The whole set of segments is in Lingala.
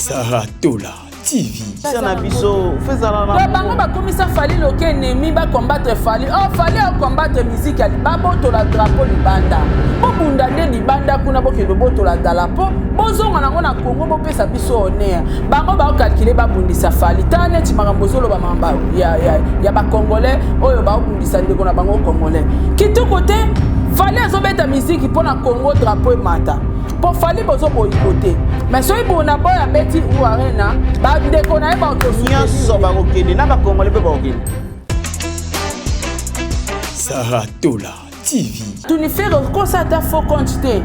Saratola TV. Bango bakomisa fali loke ennemi ba combattre fali. Oh fali a combattre musique ya babo to la drapeau libanda. Bo bunda de libanda kuna bo ke boto la drapeau. Bozonga nango na Congo bo pesa biso honneur. Bango ba calculer ba bundisa fali. Tane ti makambozolo ba mamba ya ba congolais oyo ba bundisa ndeko na bango congolais. Kito côté fali azobeta musique pour na Congo drapeau e mata. Pour fali bozo boyikote. Mais soy bona boya beti ou arena ba ndeko na e ba to nyonso ba kokende na ba congolais pe ba kokende. Saratola TV. Tu ni faire comme ça ta faux quantité.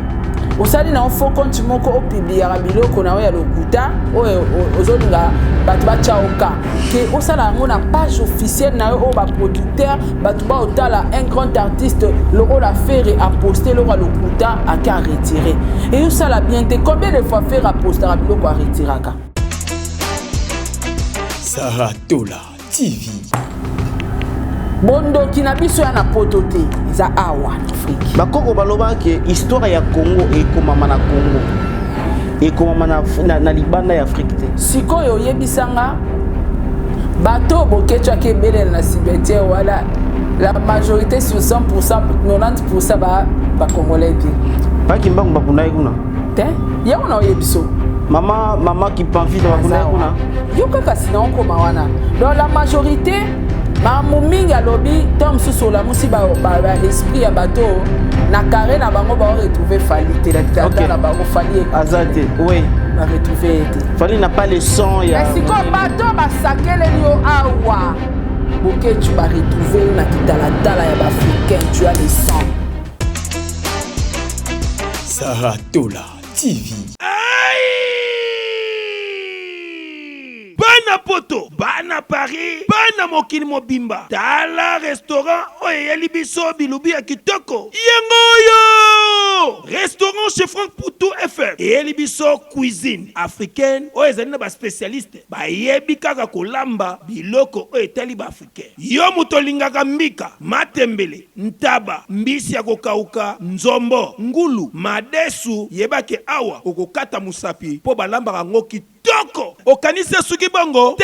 Osali na faux compte moko o publier biloko na ya lokuta o ozolinga batu ba chaoka ke osala ngona page officielle na o ba producteur batu ba otala un grand artiste le rôle à faire et à poster le lokuta à ka retirer et osala bien te combien de fois faire à poster à biloko à retirer ka. Saratola TV. Bondo kinabiso ya na potote za awa Afrique. Bakoko baloba ke histoire ya Congo e komama na Congo. E komama na libanda ya Afrique te. Sikoyo yebisanga bato bokecha ke belel na cimetière wala la majorité sur 100% 90% ba congolais bi. Pas kimbangu bakuna kuna. Te? Ya ona yebiso. Mama qui panfile bakuna kuna. Yo kaka sina onko mawana. Donc la majorité Mamuminga lobby tom sous la musiba esprit ya bateau na carré na bango ba retrouver falité la dictateur na bango fali azate oui ba retrouver fali n'a pas le son ya mais si comme bateau ba sakele yo awa boké tu vas retrouver na kitala dala ya africain tu as le sang. Saratola TV. Bana poto, bana Paris, bana mokili mobimba. Tala restaurant oye libiso bilubi ya kitoko. Yengoyo! Restaurant chez Franck Poutou FM. Et libiso cuisine africaine. Oye zani na ba spécialiste. Ba yebi kaka kolamba biloko oye tali ba africain. Yo mutolingaka mbika, matembele, ntaba, mbisi ya kokauka, nzombo, ngulu, madesu, yebake awa, okokata musapi, po balamba kangoki Toko, au canisse Sugi Bongo,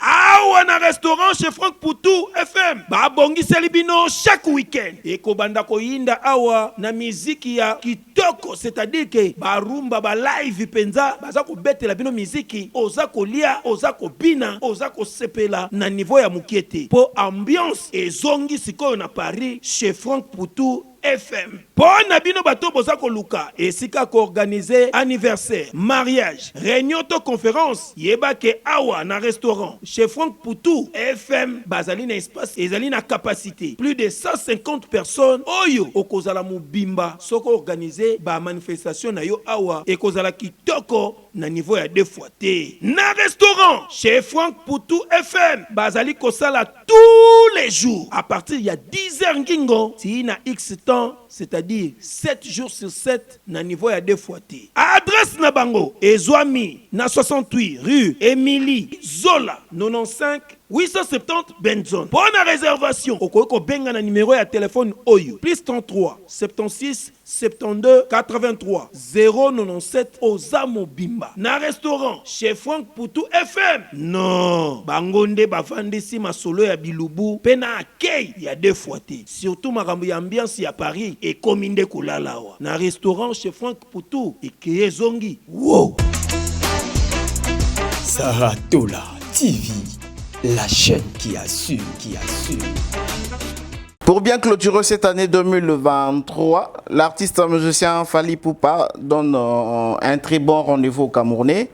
awa na restaurant chez Franck Poutou FM. Babongi Selibino chaque week-end. Et Kobanda Koyinda awa na miziki ya kitoko, c'est-à-dire que barumba ba live penza, bazako bete la bino miziki, ozako lia, ozako bina, ozako sepela na niveau ya mukiete. Po ambiance et zongi sikoyo na Paris chez Franck Poutou FM. Bon abino bato bozako luka et sika ko organiser anniversaire, mariage, réunion to conférence, yebake awa na restaurant chez Franck Poutou FM bazali na espace ezali na capacité plus de 150 personnes oyo okozala mubimba soko organiser ba manifestation na yo awa et kozala kitoko na niveau ya 2 fois té. Na restaurant chez Franck Poutou FM bazali kosala tous les jours à partir ya 10h ngingo ti na X temps, c'est-à-dire 7 jours sur 7 na niveau ya 2 fois té. Adresse na bango Ezwami na 68 rue Émilie Zola 95 870 Benson. Pour la réservation, au benga na numéro ya téléphone Oyo plus 33 76 72 83 097 Ozamo Bimba. Na restaurant chez Franck Poutou FM. Non, bangonde bavandisi masolo ya bilubu pena akei ya 2 fois té. Surtout makambo ya ambiance ya Paris et kominde kulalawa. Na restaurant chez Franck Poutou et Kezongi. Wow. Saratola TV. La chaîne qui assure, Pour bien clôturer cette année 2023, l'artiste musicien Fally Ipupa donne un très bon rendez-vous au Camerounais.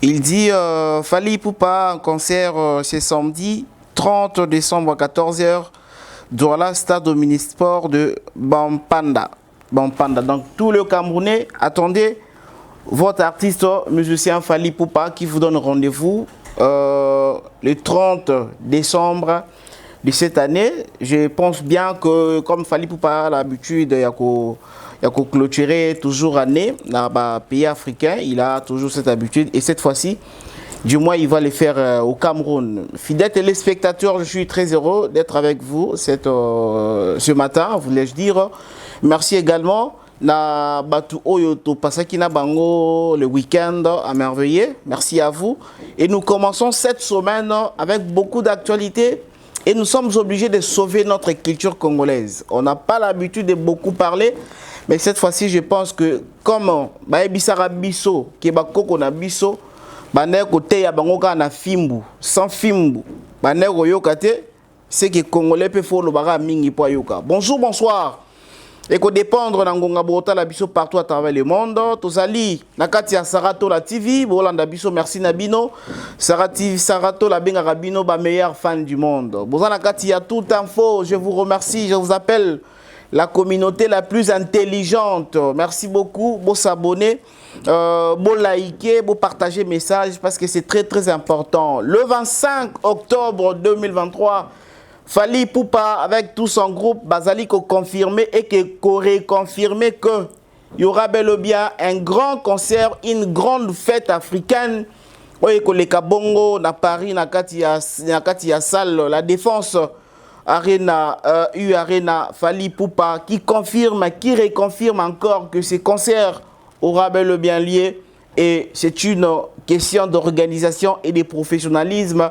Il dit Fally Ipupa en concert ce samedi 30 décembre à 14h dans la stade omnisport de Bampanda. Donc tout le Camerounais, attendez votre artiste musicien Fally Ipupa qui vous donne rendez-vous le 30 décembre de cette année. Je pense bien que comme Fally Ipupa a l'habitude de clôturer toujours année dans les pays africains, il a toujours cette habitude et cette fois-ci, du moins il va le faire au Cameroun. Fidèles téléspectateurs, je suis très heureux d'être avec vous ce matin, voulais-je dire. Merci également na batu oyo to pasaki na bango le week-end à merveilleux. Merci à vous. Et nous commençons cette semaine avec beaucoup d'actualités et nous sommes obligés de sauver notre culture congolaise. On n'a pas l'habitude de beaucoup parler, mais cette fois-ci, je pense que comme Baebisara Bisso, Kebako na Bisso, Baner côté ya bango na fimbu, sans fimbu, Baner Oyokate, c'est que Congolais peut faire le bara mingi po yoka. Bonjour, bonsoir. Et qu'on dépendre dans Bota la biso partout à travers le monde. Tozali nakati ya Sarato la TV, Bolanda biso merci Nabino. Sarato la benga Rabino ba meilleur fan du monde. Bozana nakati ya tout info, je vous remercie, je vous appelle la communauté la plus intelligente. Merci beaucoup, beau s'abonner, beau liker, beau partager message parce que c'est très très important. Le 25 octobre 2023, Fally Ipupa avec tout son groupe Bazali confirmé et que réconfirmé que il y aura bel et bien un grand concert, une grande fête africaine. Oye koleka bongo na Paris na kati ya salle la Défense Arena Arena Fally Ipupa qui confirme, qui réconfirme encore que ce concert aura bel et bien lieu et c'est une question d'organisation et de professionnalisme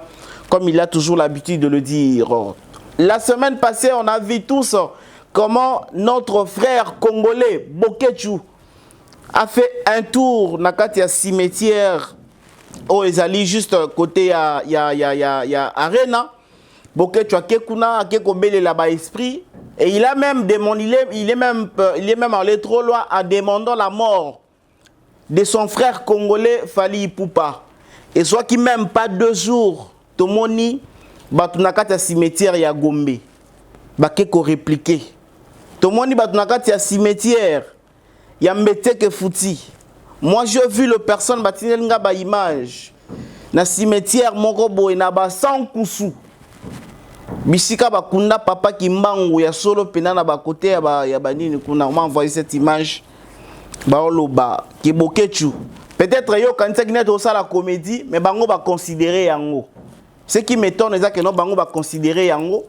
comme il a toujours l'habitude de le dire. La semaine passée, on a vu tous comment notre frère congolais, Bokechu, a fait un tour dans le cimetière où ils allaient juste côté ya Arena. Bokechu a kekuna, kekobele là-bas esprit. Et il a même demandé, il est même allé trop loin en demandant la mort de son frère congolais Fally Ipupa. Et soit qui même pas 2 jours, Tomoni, batunakati ya cimetière ya Gombe, bakeko répliqué. Tomoni batunakati ya cimetière ya Mbeteke Fouti. Moi j'ai vu le personne batinelinga ba image na cimetière moko boye na ba sans kusu. Bisika bakunda papa kimbangu ya solo pena na ba côté ya banini kuna on m'a envoyé cette image. Baoloba Bokechu. Peut-être yo kanisa kinet au la comédie mais bango ba considérer yango. Ce qui m'étonne, c'est que non bango va considérer yango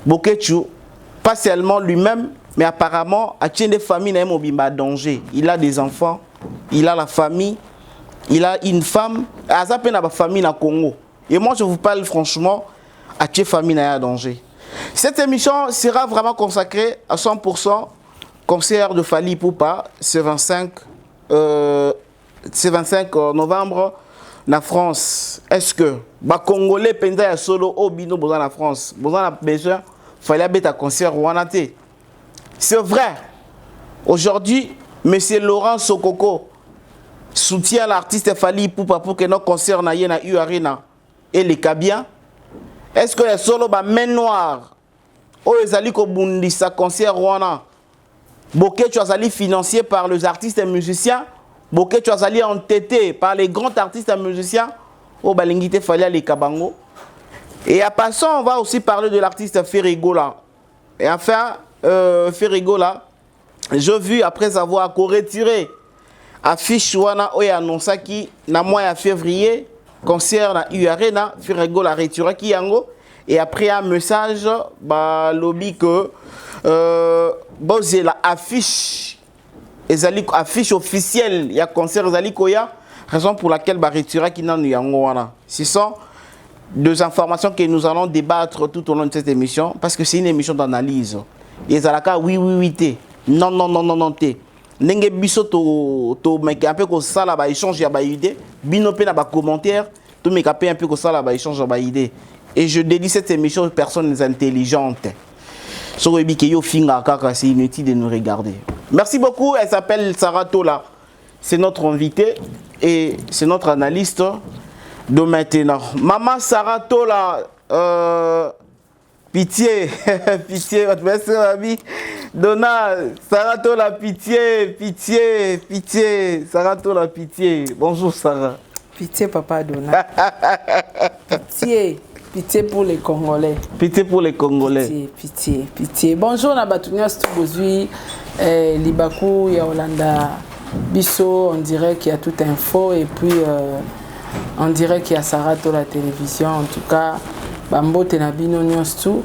Bokechu, pas seulement lui-même, mais apparemment, a tient des familles na mobimba danger. Il a des enfants, il a la famille, il a une femme, a sa peine à famille na Congo. Et moi, je vous parle franchement, a tient famille na danger. Cette émission sera vraiment consacrée à 100% concert de Fally Ipupa ce 25 novembre. Na France, est-ce que les Congolais pendant ya solo au bino besoin la France, besoin a besoin fallait habiter à concert Rwandais. C'est vrai. Aujourd'hui, monsieur Laurent Sokoko soutient l'artiste Fally Ipupa pour que nos concerts na yena U Arena et les Kabia. Est-ce que les solo ba main noire o ezali ko bundisa concert Rwanda. Bokechu azali financier par les artistes et musiciens. Bokechu azali entêté par les grands artistes et musiciens au Balingité Fally les Kabango. Et à passant, on va aussi parler de l'artiste Ferrigola. Et enfin, Ferrigola, j'ai vu après avoir retiré affiche wana oya annonça qui na mois de février concert na U Arena, Ferrigola retiré qui yango et après un message ba lobby que c'est la affiche ezali affiche officielle, il y a concert ezali koya, raison pour laquelle ba retira qui nan yango wana. Ce sont 2 informations que nous allons débattre tout au long de cette émission parce que c'est une émission d'analyse. Ezalaka oui té. Non té. Ndenge biso to meka un peu ko sala ba échange ya ba idée, bino pe na ba commentaire, to meka pe un peu ko sala ba échange ya ba idée. Et je dédie cette émission aux personnes intelligentes. C'est inutile de nous regarder. Merci beaucoup. Elle s'appelle Saratola. C'est notre invitée et c'est notre analyste de maintenant. Maman Saratola, pitié, pitié, votre belle amie. Donna, Saratola, pitié, pitié, pitié. Saratola, pitié. Bonjour Sarah. Pitié, papa Donna. Pitié. Pitié pour les Congolais. Pitié pour les Congolais. Pitié, pitié, pitié. Bonjour, Nabatunia Stubozui, Libaku, Yaolanda, Bisso, on dirait qu'il y a toute info et puis on dirait qu'il y a Sarato la télévision. En tout cas, Bambo Tenabino Nyostu,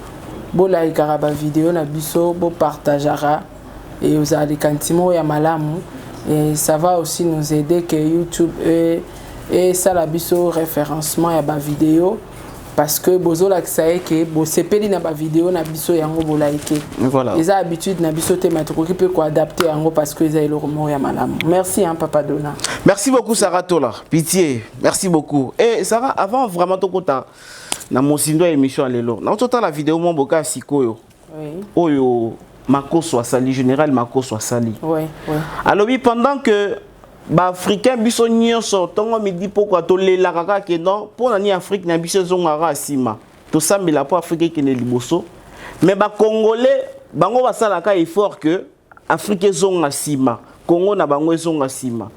Bo like Karaba vidéo, Nabisso, Bo partagera. et aux alikantimo ya malamu et ça va aussi nous aider que YouTube et ça la biso référencement ya ba vidéo parce que bozo la ksaye que bo sepeli na ba vidéo na biso yango bo like voilà les habitudes na biso te matoko qui peut ko adapter yango parce que ils le remor ya malamu. Merci hein papa Dona. Merci beaucoup Sarah Tola. Pitié. Merci beaucoup. Et Sarah avant vraiment to kota na mosindo émission lelo. Na tota la vidéo mon boka sikoyo. Oui. Oyo Makoso Asali général Makoso Asali. Oui, oui. Alors oui pendant que ba africain biso nyonso tongo midi pourquoi to lela kaka ke non pour nani Afrique na biso zongara asima. To sambela pour Afrique ke ne liboso. Mais ba congolais bango basala ka effort que Afrique zonga sima. Congo na bango zonga sima.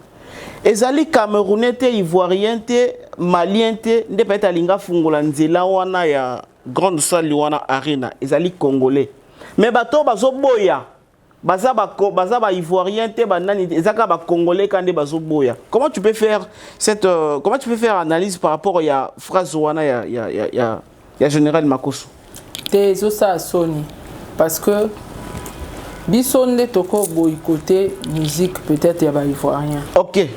Ezali Camerounais te Ivoirien te Malien te nde peta linga fungola nzela wana ya grande salle wana arena ezali Congolais. Mais bato bazo boya baza ba Ivoirien te banani ezaka ba Congolais kande bazo boya. Comment tu peux faire analyse par rapport à phrase wana ya général Makoso? Te zo sa soni parce que biso nde toko boycotter musique peut-être ya ba Ivoirien. OK.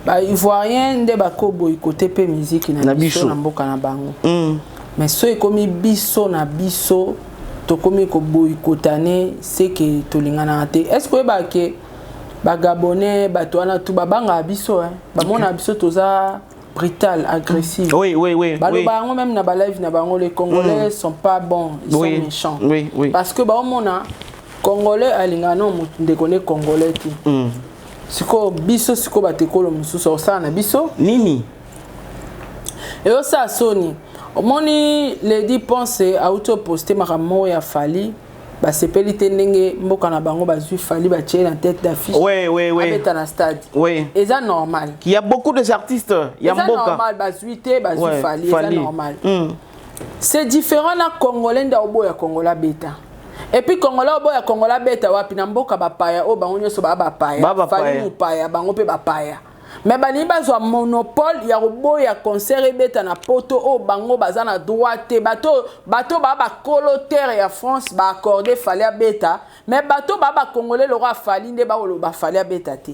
Ba Ivoirien nde ba ko boycotter pe musique na biso na mboka na bango. Mais so ekomi biso na biso tokomi ko boycottane c'est que tolingana te. Est-ce que ba ke ba Gabonais ba to wana tu ba banga biso hein. Ba mona biso toza brutal, agressif. Oui, oui, oui. Bah, oui. Même na ba live na bango les Congolais sont pas bons, ils sont méchants. Oui, oui. Parce que ba mona Congolais alingano de connaît Congolais ti. Siko biso siko batekolo mususu osana biso nini. Et osa soni. Omoni Lady pense auto poster maramo ya Fali. Ba sepeli tenenge mboka na bango bazui Fali ba tché na tête d'affiche. Oui, oui, oui. Abeta na stade. Oui. Et ça normal. Il y a beaucoup de artistes, il y a mboka. C'est normal bazui te bazui Fali, c'est normal. C'est différent na Congolais nda obo ya Congola beta. Et puis Congolais obo ya Congola beta wapi na mboka bapaya o bango nyoso ba bapaya. Fali mupaya bango pe bapaya. Mais bani bazwa monopole ya robo ya concert ebeta na poto o bango baza na droite bato ba colotaire ya France ba accorder Fali beta mais bato ba Congolais le roi Fali nde ba oloba Fali beta te.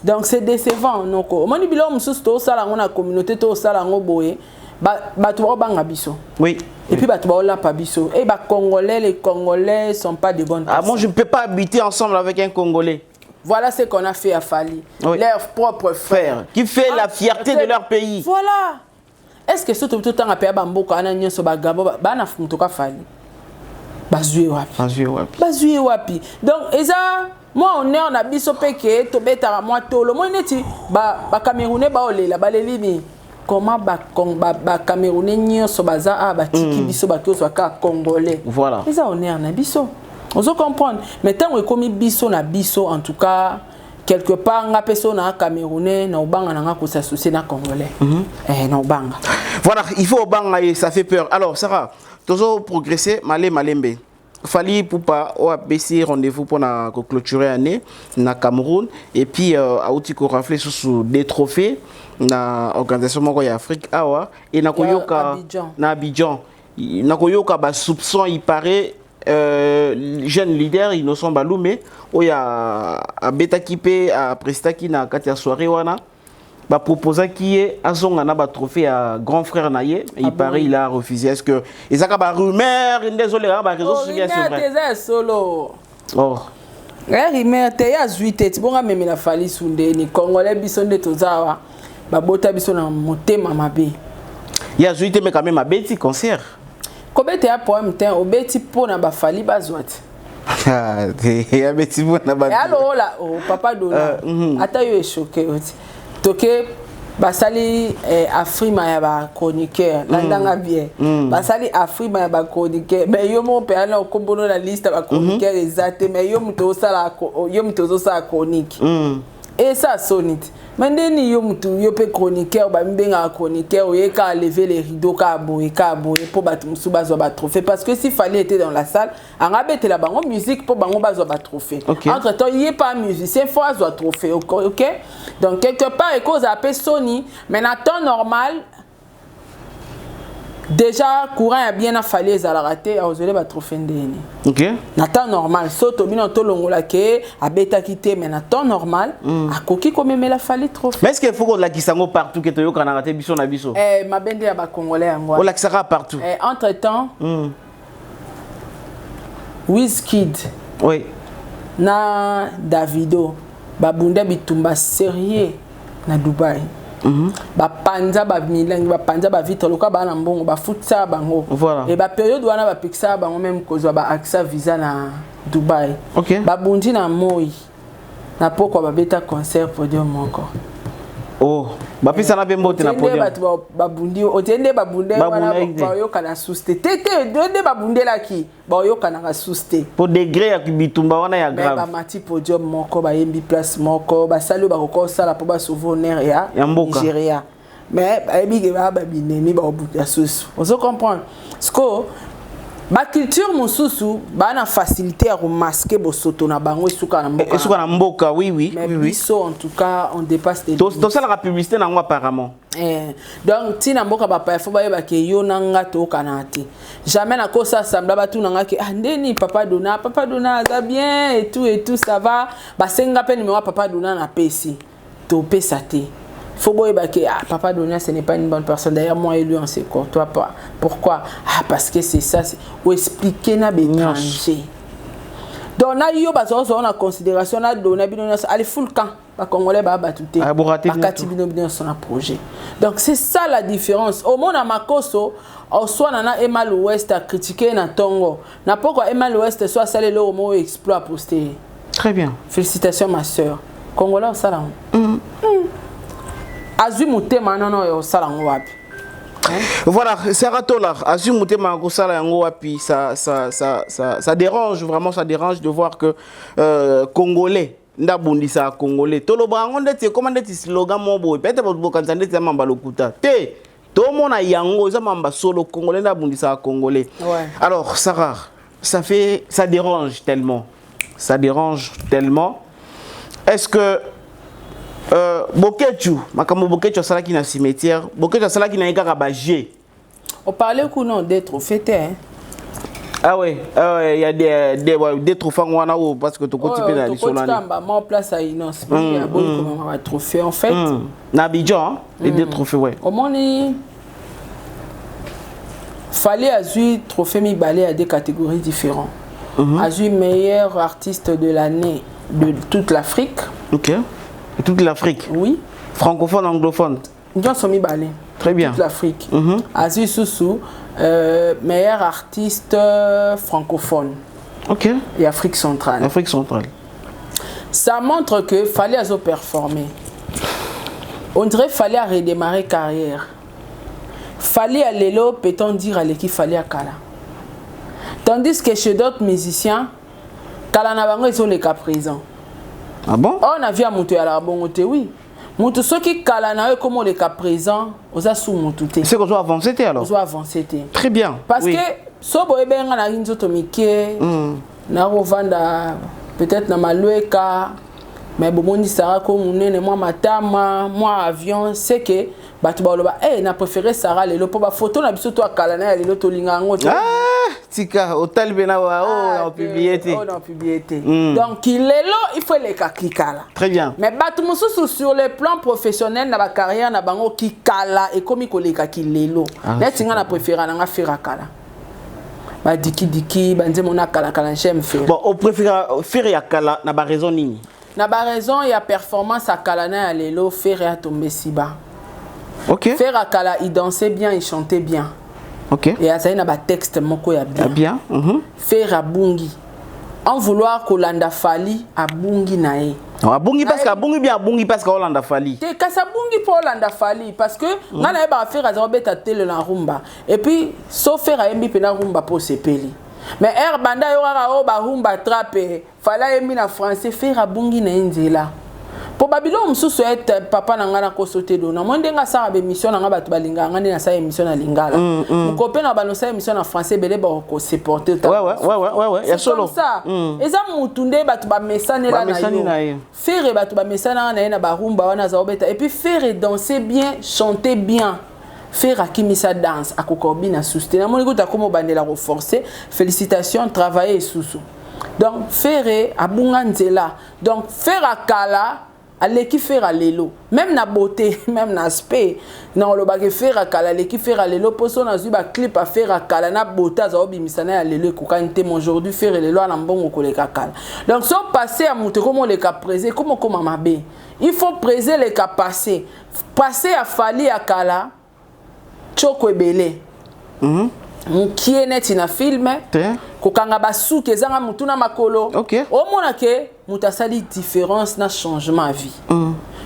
Donc c'est décevant noko. Moni bilo mususu to sala ngona communauté to sala ngo boye bato ba banga biso. Oui. Et puis bato ba pa biso et ba Congolais les Congolais sont pas de bonnes personnes. Ah moi je ne peux pas habiter ensemble avec un Congolais. Voilà ce qu'on a fait à Fali. Oui. Leurs propres frères. Qui fait la fierté de leur pays. Voilà. Est-ce que tout le temps à payer Bamboka, Ananien Sobagabo, Bana Fumtoka Fali? Bazoué wapi. Donc, Eza, moi on est en abisso peke, Tobeta, moi tolo, moi neti, ba Camerounais baolé, la balélini. Comment ba Camerounais nyo sobaza, ba tiki biso bato soka Congolais. Voilà. Eza on est en abisso. On se comprend. Mais tant qu'on est comme biso na biso, en tout cas, quelque part, on a personne na Camerounais, na obanga na ko s'associer na Congolais. Na obanga. Voilà, il faut obanga et ça fait peur. Alors, Sarah, toujours progresser, malembe. Fali Poupa au ABC rendez-vous pour na clôturer année na Cameroun et puis auti ko rafler sur des trophées na organisation moko ya Afrique awa et na koyoka na Abidjan. Na koyoka ba soupçon il paraît jeune leader Innocent Baloumé oya a beta kipe a prestaki na katia soirée wana ba proposa qui est azonga na ba trophée à grand frère naie il paraît il a refusé. Est-ce que ezaka ba rumeur désolé ba réseaux sociaux c'est vrai solo oh rumeur te ya zuite bonga meme na Fali Sunde ni Congolais biso nde tozawa ba bota biso na motema mabe ya zuite mais quand même a beti concert kobete ya poème ten obeti pona ba Fali bazwati ya beti pona ba alors là oh papa Dona ata yo est choqué oti toke basali Afrima ya ba chroniqueur landanga bien basali Afrima ya ba chroniqueur mais yo mon père na okombono la liste ba chroniqueur exacte mais yo mto sala yo mto sa chronique et ça sonite Mandeni yo mutu yo pe chroniqueur ba mbenga chroniqueur o yeka lever les rideaux ka boye pour battre musuba zo ba trophée parce que si Fali était dans la salle en abete la bango musique pour bango ba zo ba trophée entre temps il est pas musicien faut zo trophée OK donc quelque part et cause appelle Sony mais en temps normal déjà courant a bien fallu à la rater à oser ba trophée ndeni. OK. Na temps normal soto bino to longola ke a beta quitté mais na temps normal a koki comme me la fallu trophée. Mais est-ce qu'il faut qu'on la kisango partout que to yoka na rater biso na biso? Ma bende ya ba congolais yango. On la kisaka partout. Entre temps Wizkid oui na Davido babunda bitumba sérieux na Dubaï. Ba panza ba milangi ba panza ba vite loka ba na mbongo ba futsa bango. Voilà. Et ba période wana ba pixa bango même kozwa ba accès visa na Dubaï. OK. Ba bundi na moi. Na poko ba beta concert podium moko. Oh, ba pisa na bembote na podium. Ba bundi otende ba bunde wana ba yoka na suste. Tete donde ba bundela ki ba yoka na suste. Pour degré ya bitumba wana ya grave. Ba mati podium moko ba yembi place moko ba salo ba ko sala po ba souvenir ya Nigeria. Mais ebi ke ba binemi ba obuta susu. On se comprend. Sko ba culture mususu ba na facilité à remasquer bo soto na bango esuka na mboka. Esuka na mboka, oui. Biso en tout cas on dépasse des limites. Ça la publicité na ngwa apparemment. Donc tina mboka ba pa fo ba yeba ke yo nanga to kanati. Jamais na ko ça sembla ba tu nanga ke ndeni papa dona za bien et tout ça va. Ba senga pe numéro papa dona na pesi. To pesa te. Faut boyeba que papa Donia ce n'est pas une bonne personne. D'ailleurs moi et lui on se côtoie pas. Pourquoi? Parce que c'est ça, ou expliquer na bétranger. Donc na yo bazo on a considération na Donia binonia allez full camp. Ba congolais ba batuté. Ba kati binonia son projet. Donc c'est ça la différence. Au monde à Makoso au soit nana Emma l'Ouest a critiqué na Tongo. Na pourquoi Emma l'Ouest soit salé le mot exploit posté. Très bien. Félicitations ma sœur. Congolais au salon. Azui mutema non yo sala ngwapi. Voilà, Saratola, Azui mutema ko sala ngwapi, ça dérange vraiment, ça dérange de voir que congolais ndabundisa congolais. Tolo bango ndeti comment ndeti slogan mobo, peut-être bo kanzande te mamba lokuta. Te to mona yango za mamba solo congolais ndabundisa congolais. Ouais. Alors Sarah, ça dérange tellement. Ça dérange tellement. Est-ce que Bokechu, makamo Bokechu sala ki na cimetière, Bokechu sala ki na ikaka baje. On parlait qu'on a des trophées hein. Ah ouais, il y a des trophées wana parce que tu continues na lisolani. Moi place à Inos, il y a beaucoup de trophées en fait. Na Abidjan, des trophées ouais. Au moins fallait azui trophée mi balé à des catégories différentes. Azui meilleur artiste de l'année de toute l'Afrique. OK. Et toute l'Afrique. Oui. Francophone, anglophone. Nous sommes balé. Très bien. Toute l'Afrique. Azui Soussou, meilleur artiste francophone. OK. Et Afrique centrale. Afrique centrale. Ça montre que fallait azo performer. On dirait fallait redémarrer carrière. Fallait aller là, peut-on dire à l'équipe fallait à Kala. Tandis que chez d'autres musiciens, Kala na bango ils sont les cas présents. Ah bon? On a vu à monter à la bonne oui. Monte ceux qui calent comme les cas présents, aux a sous monté. C'est qu'on doit avancer alors. On doit avancer. Très bien. Parce que so boy ben na rinzo tomike na rovanda peut-être na malueka mais bomondi sara ko munene moi matama moi avion c'est que batu baloba na préféré Sarah lelo po ba photo na biso to akala na lelo to linga ngo. Tika hotel bena wa on publié. On publié. Donc lelo il faut les kakikala. Très bien. Mais batu mususu sur le plan professionnel na ba carrière na bango ki kala et comme ko les kakilelo. Netinga na préféré na faire kala. Ba diki banze mona kala kala j'aime faire. Bon, on préfère faire ya kala na ba raison nini? Na ba raison ya performance à kala na lelo faire ya tomber si bas. OK. Faire à kala il dansait bien, il chantait bien. OK. Et ça na ba texte moko ya bien. Bien. Faire à bungi. En vouloir Kolanda Fali à bungi nae. Bungi parce que bungi bien bungi parce que Olanda Fali. Te kasa bungi pour Olanda Fali parce que ngana ba faire à zobeta tele la rumba et puis sauf faire à mbi pena rumba pour se peli. Mais air banda yora o ba rumba trape fala yemi na français faire à bungi na nzela. Pour Babylone mususu être papa na ngana ko sauter dona mo ndenga sa ba émission na ngaba balinga ngani na sa émission na lingala. Mon copain na banosa émission na français belé ba ko supporter. Ouais, ya solo. Ça. Eza mutunde batu ba mesane la na yo. Faire batu ba mesana na ba rumba wana za obeta et puis faire danser bien, chanter bien. faire akimisa danse akokobi na souste na moni kota komo bandela renforcer félicitations travailler sous donc faire abunga nzela donc faire akala aleki faire lelo même na beauté même na aspect na lo ba ke faire akala leki faire lelo poso na zuba clip à faire akala na beauté za obimisana ya lelo ko kanté aujourd'hui faire lelo na mbongo ko leka kala donc so passer à muto comme le cas présé comme mabe il faut préser les cas passés passer à fali akala choko ebele mukie neti na filme kokanga basuki ezanga mutu na makolo omona ke mutasali différence na changement à vie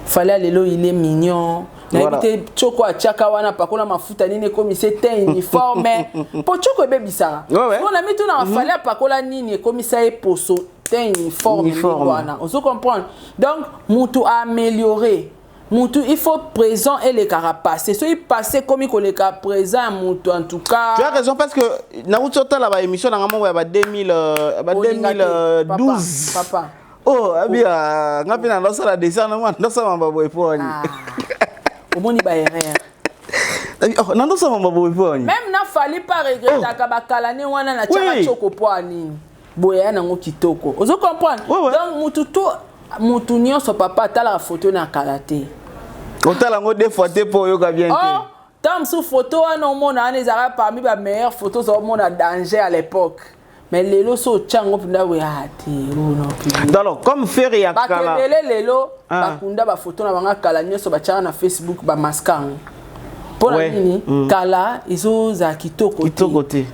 fallait lelo il est mignon na ebite choko achaka wana pakola mafuta nini commissaire te uniforme po choko ebebisara on a mis tout na fallait pakola nini commissaire poso te uniforme wana on se comprendre donc mutu a amélioré Moutou, il faut présent et les carapaces. C'est il passé comme il les cas présent Moutou en tout cas. Tu as raison parce que na outsota la émission na ngamo ba 2012. Papa. Oh, abia ngapi na losa la descend na ndosa mamba boy poni. Omoni ba erreur. Oh, na ndosa mamba boy poni. Même na fali pas regretter ka bakalane wana na chaka choko poani. Boya na ngo kitoko. Ozo comprendre? Donc Moutou tout Moutou nyonso papa tala la photo na kalaté. Otala ngo deux fois pour yo ka bien. Oh, tam sous photo wana omona ana ezara parmi ba meilleures photos za omona danger à l'époque. Mais lelo so chango punda we ati no public. Alors comme faire ya kala. Ba lelo bakunda ba photo na banga kala nyonso ba chana na Facebook ba maskan. Pour la nini kala izo za kitoko côté.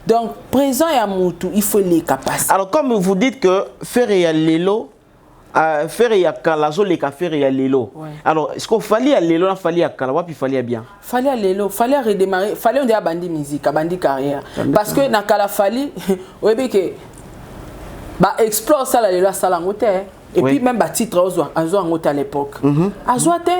Donc présent ya Moutou, il faut les capacités. Alors comme vous dites que faire ya lelo faire ya kala zo les faire ya lelo. Alors est-ce qu'on fallait à lelo na fallait à kala wapi fallait bien. Fallait à lelo, fallait redémarrer, fallait on dit abandi musique, abandi carrière. Parce que na kala fallait oyebi que ba explore ça la lelo sala ngote et puis même ba titre azo ngote à l'époque. Azoate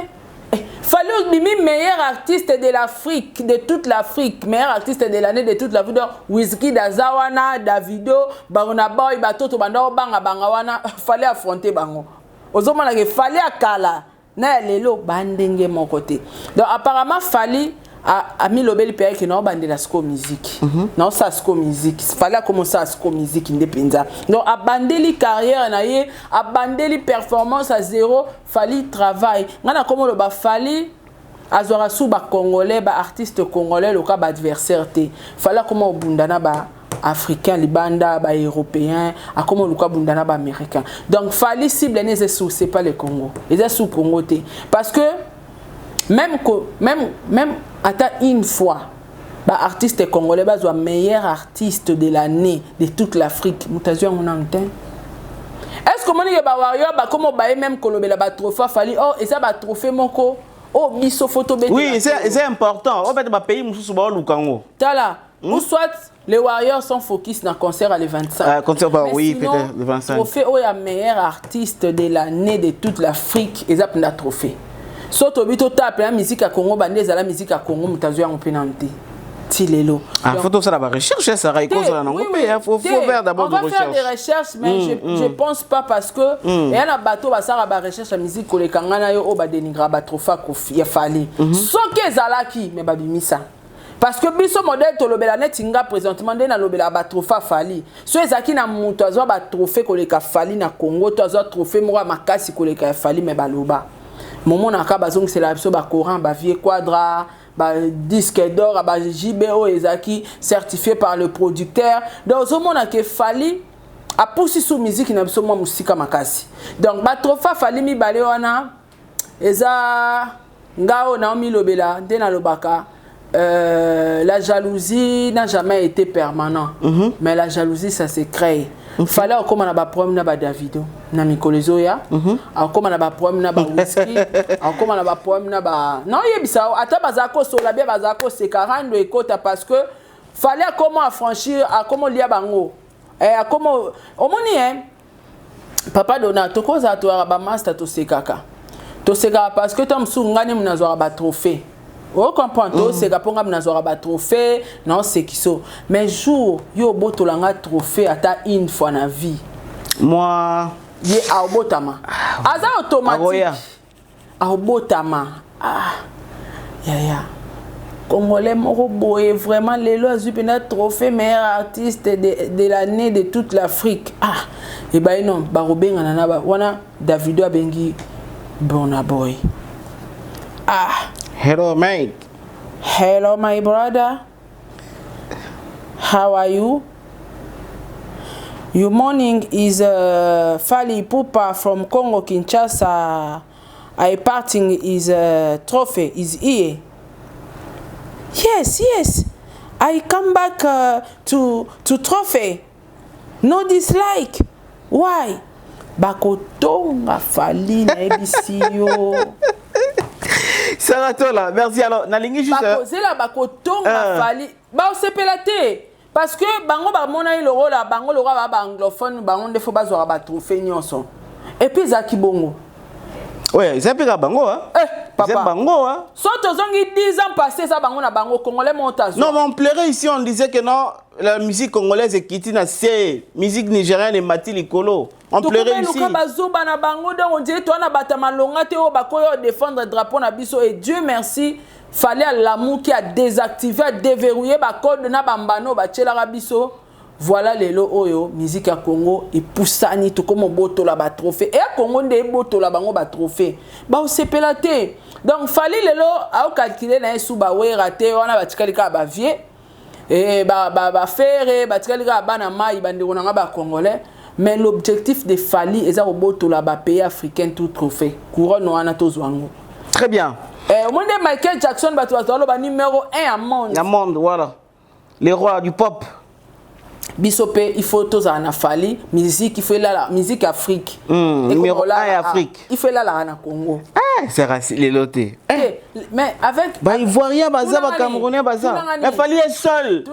fallait mimi meilleur artiste de l'Afrique, de toute l'Afrique, meilleur artiste de l'année de toute l'Afrique. Wizkid, Dazawana, Davido, Barona Boy, Batoto, Banda, Banga, Bangawana, fallait affronter Bango. Ozomana que fallait à Kala, na lelo bandenge mon côté. Donc apparemment fallait à Milobel Pierre qui n'a pas de la sco musique. Non, ça sco musique. Fallait commencer à sco musique indépendante. Donc abandonner carrière naie, abandonner performance à zéro, fallait travail. Ngana comme le ba fallait azora sous ba congolais, ba artiste congolais le cas ba adversaire té. Fallait comme au bundana ba africain, libanda ba européen, à comme le cas bundana ba américain. Donc fallait cible n'est sous c'est pas le Congo. Les sous Congo té parce que même attends une fois bah artiste congolais bah soit meilleur artiste de l'année de toute l'Afrique mutazu on entend est-ce que mon ba warrior bah comme ba même kolobela ba trophée fali oh et ça ba trophée moko oh biso photo bête oui c'est important en fait ba pays mususu ba lukango tala ou soit les warriors sont focus dans concert à le 25 concert bah oui peut-être le 25 trophée oh ya meilleur artiste de l'année de toute l'Afrique et ça na trophée soto bito tape la musique à Congo bandeza la musique à Congo mutazu en penanté tilelo faut tout ça la recherche ça ra cause là non faut faire d'abord des recherches. On va faire des recherches mais je pense pas parce que il y a un bateau ba ça ba recherche la musique ko le kangana yo o ba dénigrer ba trofa ko ya fali soke zalaki mais ba bimisa parce que biso modèle to lobela netinga présentement na lobela ba trofa fali so ezaki na mutu azo ba trophée ko le ka fali na Congo to azo trophée mo makasi ko le ka fali mais ba loba moment na ka bazong c'est la ba Coran ba vie quadra ba disque d'or ba JBO ezaki certifié par le producteur donc au moment que fali a poussi sous musique na biso mo musika makasi donc ba trofa fali mi balé wana eza ngao na mi lobela ndena lobaka la jalousie n'a jamais été permanent mais la jalousie ça se crée. Fallait comme on a ba problème na ba Davido na Mikolezo ya comme on a ba problème na ba Whisky comme on a ba problème na ba non yebisa ata bazako so la bien bazako c'est 42 ekota parce que fallait comment affranchir à comment lia bango à comment au moni hein papa dona to koza to ba master to sekaka to sekaka parce que tom su ngani mnazo ba trophée. Oh comprends c'est kaponga mnazora ba trophée non c'est qui so mais jour yo botolanga trophée ata une fois na vie moi ye a botama aza automatique a botama ya Congolais moko boye vraiment lelo azui pena trophée meilleur artiste de l'année de toute l'Afrique. Ah, et ben non, ba robenga na ba wana Davido abengi Burna Boy. Ah, Hello mate. hello my brother. How are you? Your morning is Fally Ipupa from Congo Kinshasa. I parting is trophy is here. Yes. I come back to trophy. No dislike. Why? Bakotonga Fally na ebisiyo. Saratola, merci. Alors, nalingi juste. Bakozela bakotonga Fally. Ba osepelate. Parce que bango ba mona le rôle la bango le roi ba anglophone bango de faut bazwa ba trophée nyonso. Et puis zaki bongo. Ouais, c'est pas bango hein. Papa. C'est bango hein. Surtout zongi 10 ans passés ça bango na bango congolais montage. Non, mais on plairait ici, on disait que non, la musique congolaise est quittée na c'est musique nigérienne et Mati Likolo. On plairait ici. Tout bazoba na bango donc on dirait toi na batama longa te o bakoyo défendre drapeau na biso et Dieu merci. Fallait à l'amour qui a désactivé, a déverrouillé ba code na bambano ba tchela rabiso. Voilà lelo oyo musique à Congo et poussani tout comme boto la ba trophée et à Congo de boto la bango ba trophée. Ba o sepelate. Donc fallait lelo a calculer na sou ba we raté on a ba tikalika ba vie et ba faire ba tikalika ba na mai bande on nga ba congolais. Mais l'objectif de Fally est à boto la ba pays africain tout trophée. Couronne wana tozwango. Très bien. Au monde de Michael Jackson, le numéro 1 à monde. Le monde, voilà. Les rois du pop. Bisopé, il faut tous en Fally, musique, il faut la musique Afrique. Numéro 1 Afrique. Il faut la Congo. Ah, c'est raciste, les lotés. Mais avec. Bah, Ivoirien, Baza, Camerounais, Baza. Mais Fally est seul.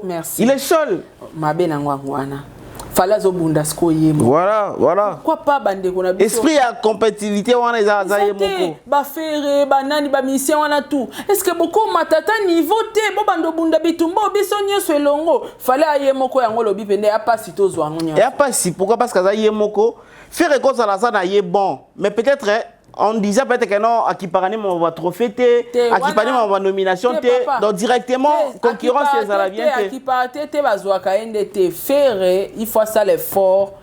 Merci. Il est seul. Voilà. Pourquoi pas bande qu'on a esprit à compétitivité on est à Zayemoko. Ba faire banani ba mission on a tout. Est-ce que beaucoup matata niveau te bo bando bunda bitumbo biso nyoso elongo. Fallait ayemoko yango lobi pende a pas si tozo angonya. Et a pas si pourquoi parce que Zayemoko faire école ça na yé bon mais peut-être on disait peut-être que non à qui parani mon va trophée te à qui parani mon nomination te donc directement concurrence c'est la bien te à qui parate te bazwa kaende te faire il faut ça l'effort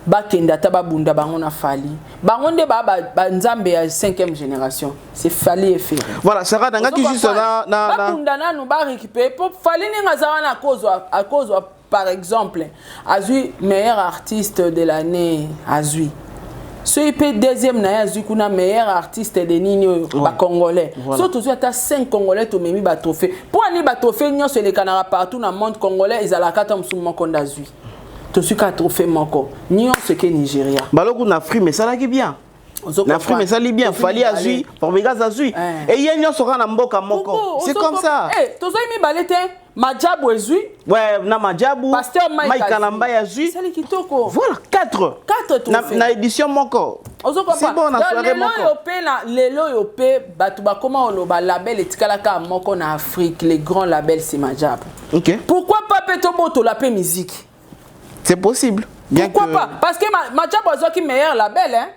bakenda taba bunda bango na Fally bango nde ba nzambe ya 5e génération c'est Fally et faire voilà ça va dans qui juste na bunda nanu ba récupérer pour Fally ninga zawana à cause par exemple azui meilleur artiste de l'année azui. Ce IP deuxième na azui kuna meilleur artiste de nini ba congolais. Surtout tu as 5 congolais to memi ba trophée. Pour ani ba trophée nyo se les canards partout dans le monde congolais ils ala kata msumo konda azui. To su ka trophée moko. Nyo ce que Nigeria. Baloko na Afrique mais ça là qui bien. Na Afrique mais ça li bien Fally azui pour Vegas azui. Et yé nyo sera na mboka moko. C'est comme ça. Eh, to zo mi balete Majabu azui. Ouais, na Majabu. Pasteur Mike Kalamba azui. C'est kitoko. Voilà 4 trophées. Na édition moko. C'est bon na soirée moko. Lelo yopé batu ba comment on ba label etikalaka moko na Afrique, les grands labels c'est Majabu. OK. Pourquoi pas Petobo to la paix musique? C'est possible. Bien pourquoi pas? Parce que Majabu azaki meilleur label hein.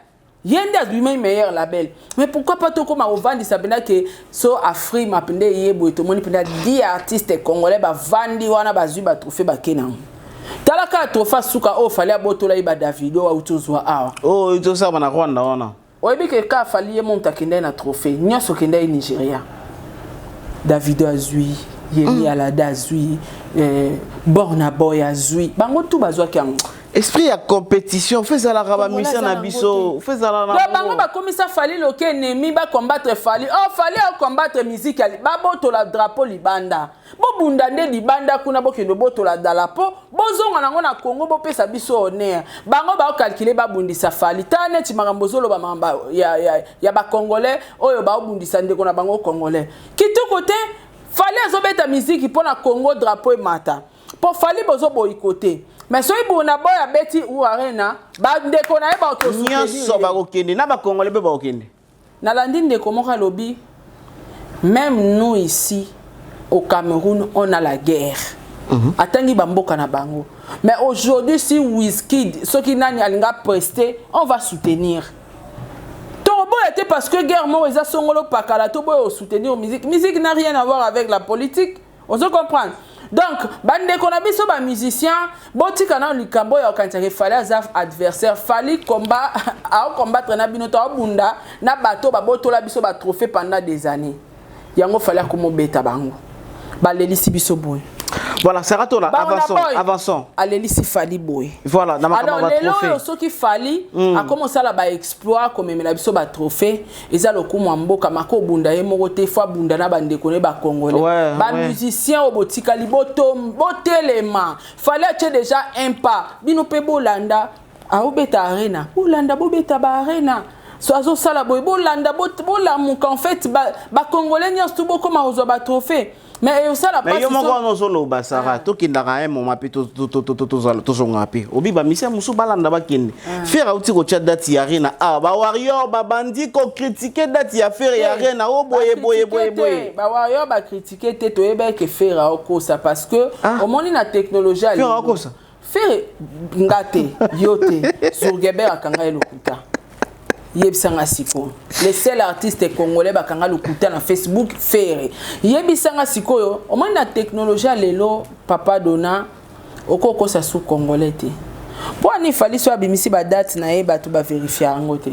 Yende azui meilleur label. Mais pourquoi pas to comme au vandi sabena que so Afrique mapende yebo to moni penda 10 artistes congolais ba vandi wana bazui ba trophée ba kenan. Talaka trophée suka o Fally abotola iba Davido wa utozwa awa. Oh, utosa bana Rwanda wana. Oyebi ke ka Fally ye monta kende na trophée. Nyoso kende Nigeria. Davido azui, Yemi Alade azui, Burna Boy azui. Bango tout bazwa kyango. Esprit à compétition, fais ça la rabamisa na biso, fais ça la na bango ba komisa Fally loke ennemi ba combattre Fally. Oh Fally a combattre musique ba boto la drapeau libanda. Bo bunda nde libanda kuna bo kendo boto la dalapo, bozonga nango na Congo bo pesa biso honneur. Bango ba calculer ba bundisa Fally. Tane ti marambozolo ba mamba ya ba congolais oyo ba bundisa ndeko na bango congolais. Kitu côté Fally azobeta musique pour na Congo drapeau mata. Pour Fally bozo boycotter. Mais si vous avez un bêtis ou arena, vous avez un même nous ici au Cameroun, on a la guerre. Mais aujourd'hui, si Wizkid, ceux qui n'ont pas presté, on va soutenir. Tobo était parce que guerre mort eza songolo pakala to boy soutenir musique. Musique n'a rien à voir avec la politique. On se comprend. Donc, bande qu'on a biso ba musicien, boti kana likambo ya okantake fallait azaf adversaire, fallait combat à combattre na binoto bunda na bato ba boto la biso ba trophée pendant des années. Yango fallait comme beta bango. Ba lelisi biso boy. Voilà, c'est rato là, avançons. Alelisi fali boy. Voilà, dans ma alors lelo so ki fali a commencé à ba exploit comme la biso ba trophée, eza lokumu mboka mako bunda ye moko te fois bunda na bande koné ba congolais. Ba musicien au botika liboto botelema. Fallait que déjà un pas. Bino pe bolanda a obeta arena. Bolanda bobeta ba arena. Soazo sala boy bolanda bola muka en fait ba congolais nyas tout beaucoup ma ozo ba trophée. Mais ça la passe. Mais yo moko no solo basara to kindaka un moment pe to zonga pe. Obi ba misia musu balanda ba kinde. Faire outi ko chat date ya arena. Ah ba warrior ba bandi ko critiquer date ya faire ya arena o boye. Ba warrior ba critiquer te to ebe ke faire oko ça parce que au monde na technologie ali. Faire oko ça. Faire ngate yote sur Geber akanga elokuta. Yebisanga siko les seuls artistes congolais bakanga lokuta na Facebook faire yebisanga siko yo au moins na technologie lelo papa dona okoko sa sou congolais te pour ani fali so abimisi ba date na ye batu ba vérifier yango te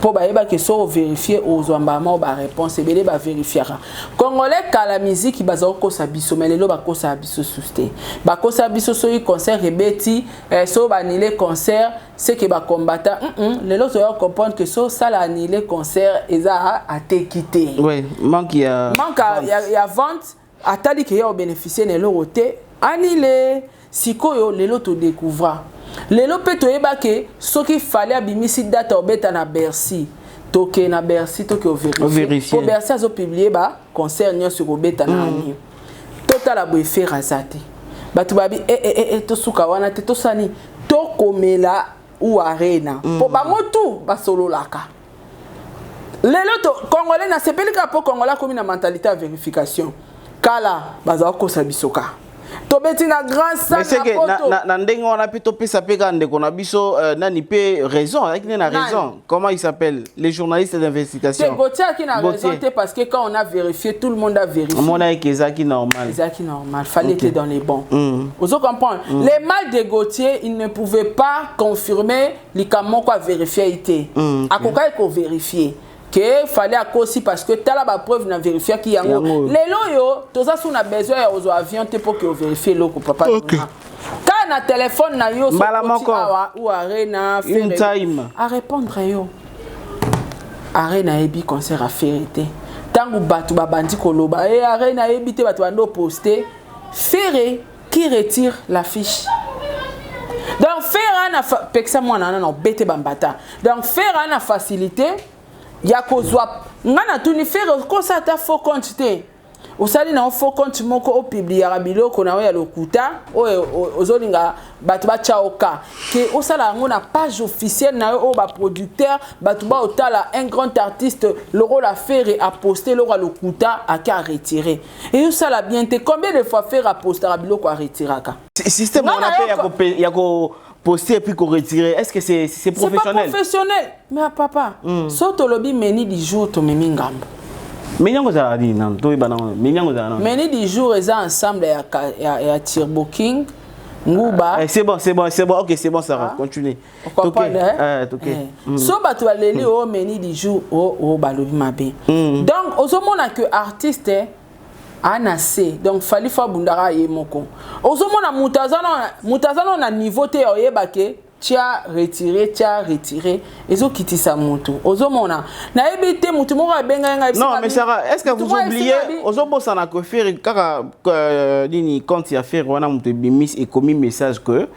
pour ba yeba ke so vérifier aux ambama ba réponse ebele ba vérifier congolais ka la musique baza ko sa biso mais lelo ba ko sa biso susté ba ko sa biso so concert rebeti so ba nile concert c'est que ba combattant lelo so comprendre que so ça la nile concert eza a te quitter oui manque ya vente atali que ya bénéficier ne loroté anile sikoyo lelo to découvrir lelo pe to yeba ke soki fallait abimisi date obeta na Bercy toke na Bercy toke o vérifier pour Bercy azo publier ba concert nyo sur obeta na ani total aboy faire azate batu babi to suka wana te to sani to komela ou arena pour ba motu ba solo laka lelo to congolais na sepelika po congolais comme na mentalité à vérification kala baza ko sabisoka to beti na grand sac mais c'est que na ndenge on a plutôt pesa peka ndeko na biso nani pe raison avec na raison comment il s'appelle les journalistes d'investigation c'est Gauthier qui n'a raison parce que quand on a vérifié tout le monde a vérifié on a que Zaki normal fallait être dans les bons vous comprenez les mal de Gauthier il ne pouvait pas confirmer les camons quoi vérifier été à quoi il faut vérifier que fallait à cause parce que t'as la preuve na vérifier qui yango les loyo tout ça on a besoin aux avions pour que vérifier loko papa quand na téléphone na yo ou arena une time à répondre yo arena ebi concert à vérité tangu batu babandi koloba et arena ebi te batu bando poster faire qui retire l'affiche donc faire na pexa mwana na bete bambata donc faire na facilité ya kozwa ngana tuni faire ko ça ta faux compte te osali na faux compte moko o publier biloko na ya lokuta ozolinga batu ba chaoka ke osala ngona page officielle na o ba producteur batu ba otala un grand artiste le rôle à faire et à poster le lokuta à retirer et osala bien te combien de fois faire à poster biloko à retirer ka système on appelle ya ko poster et puis qu'on retire. Est-ce que c'est professionnel? C'est pas professionnel. Mais papa, soto lobby meni du jour to memi ngambo. Meni ngoza di nan to ibana meni ngoza nan. Meni du jour eza ensemble ya Turbo King Nguba. C'est bon. OK, c'est bon ça continue. OK. So batu aleli o meni du jour o balobi mabe. Donc ozomona que artiste anase donc fali fa bundara ye moko ozomona mutazana na niveau te oyeba ke tia retirer ezo kitisa mutu ozomona na ebite mutu moko abenga nga non mais Sarah est-ce que vous oubliez ozobosa na ko faire kaka nini quand il a fait wana mutu bimis et commis message que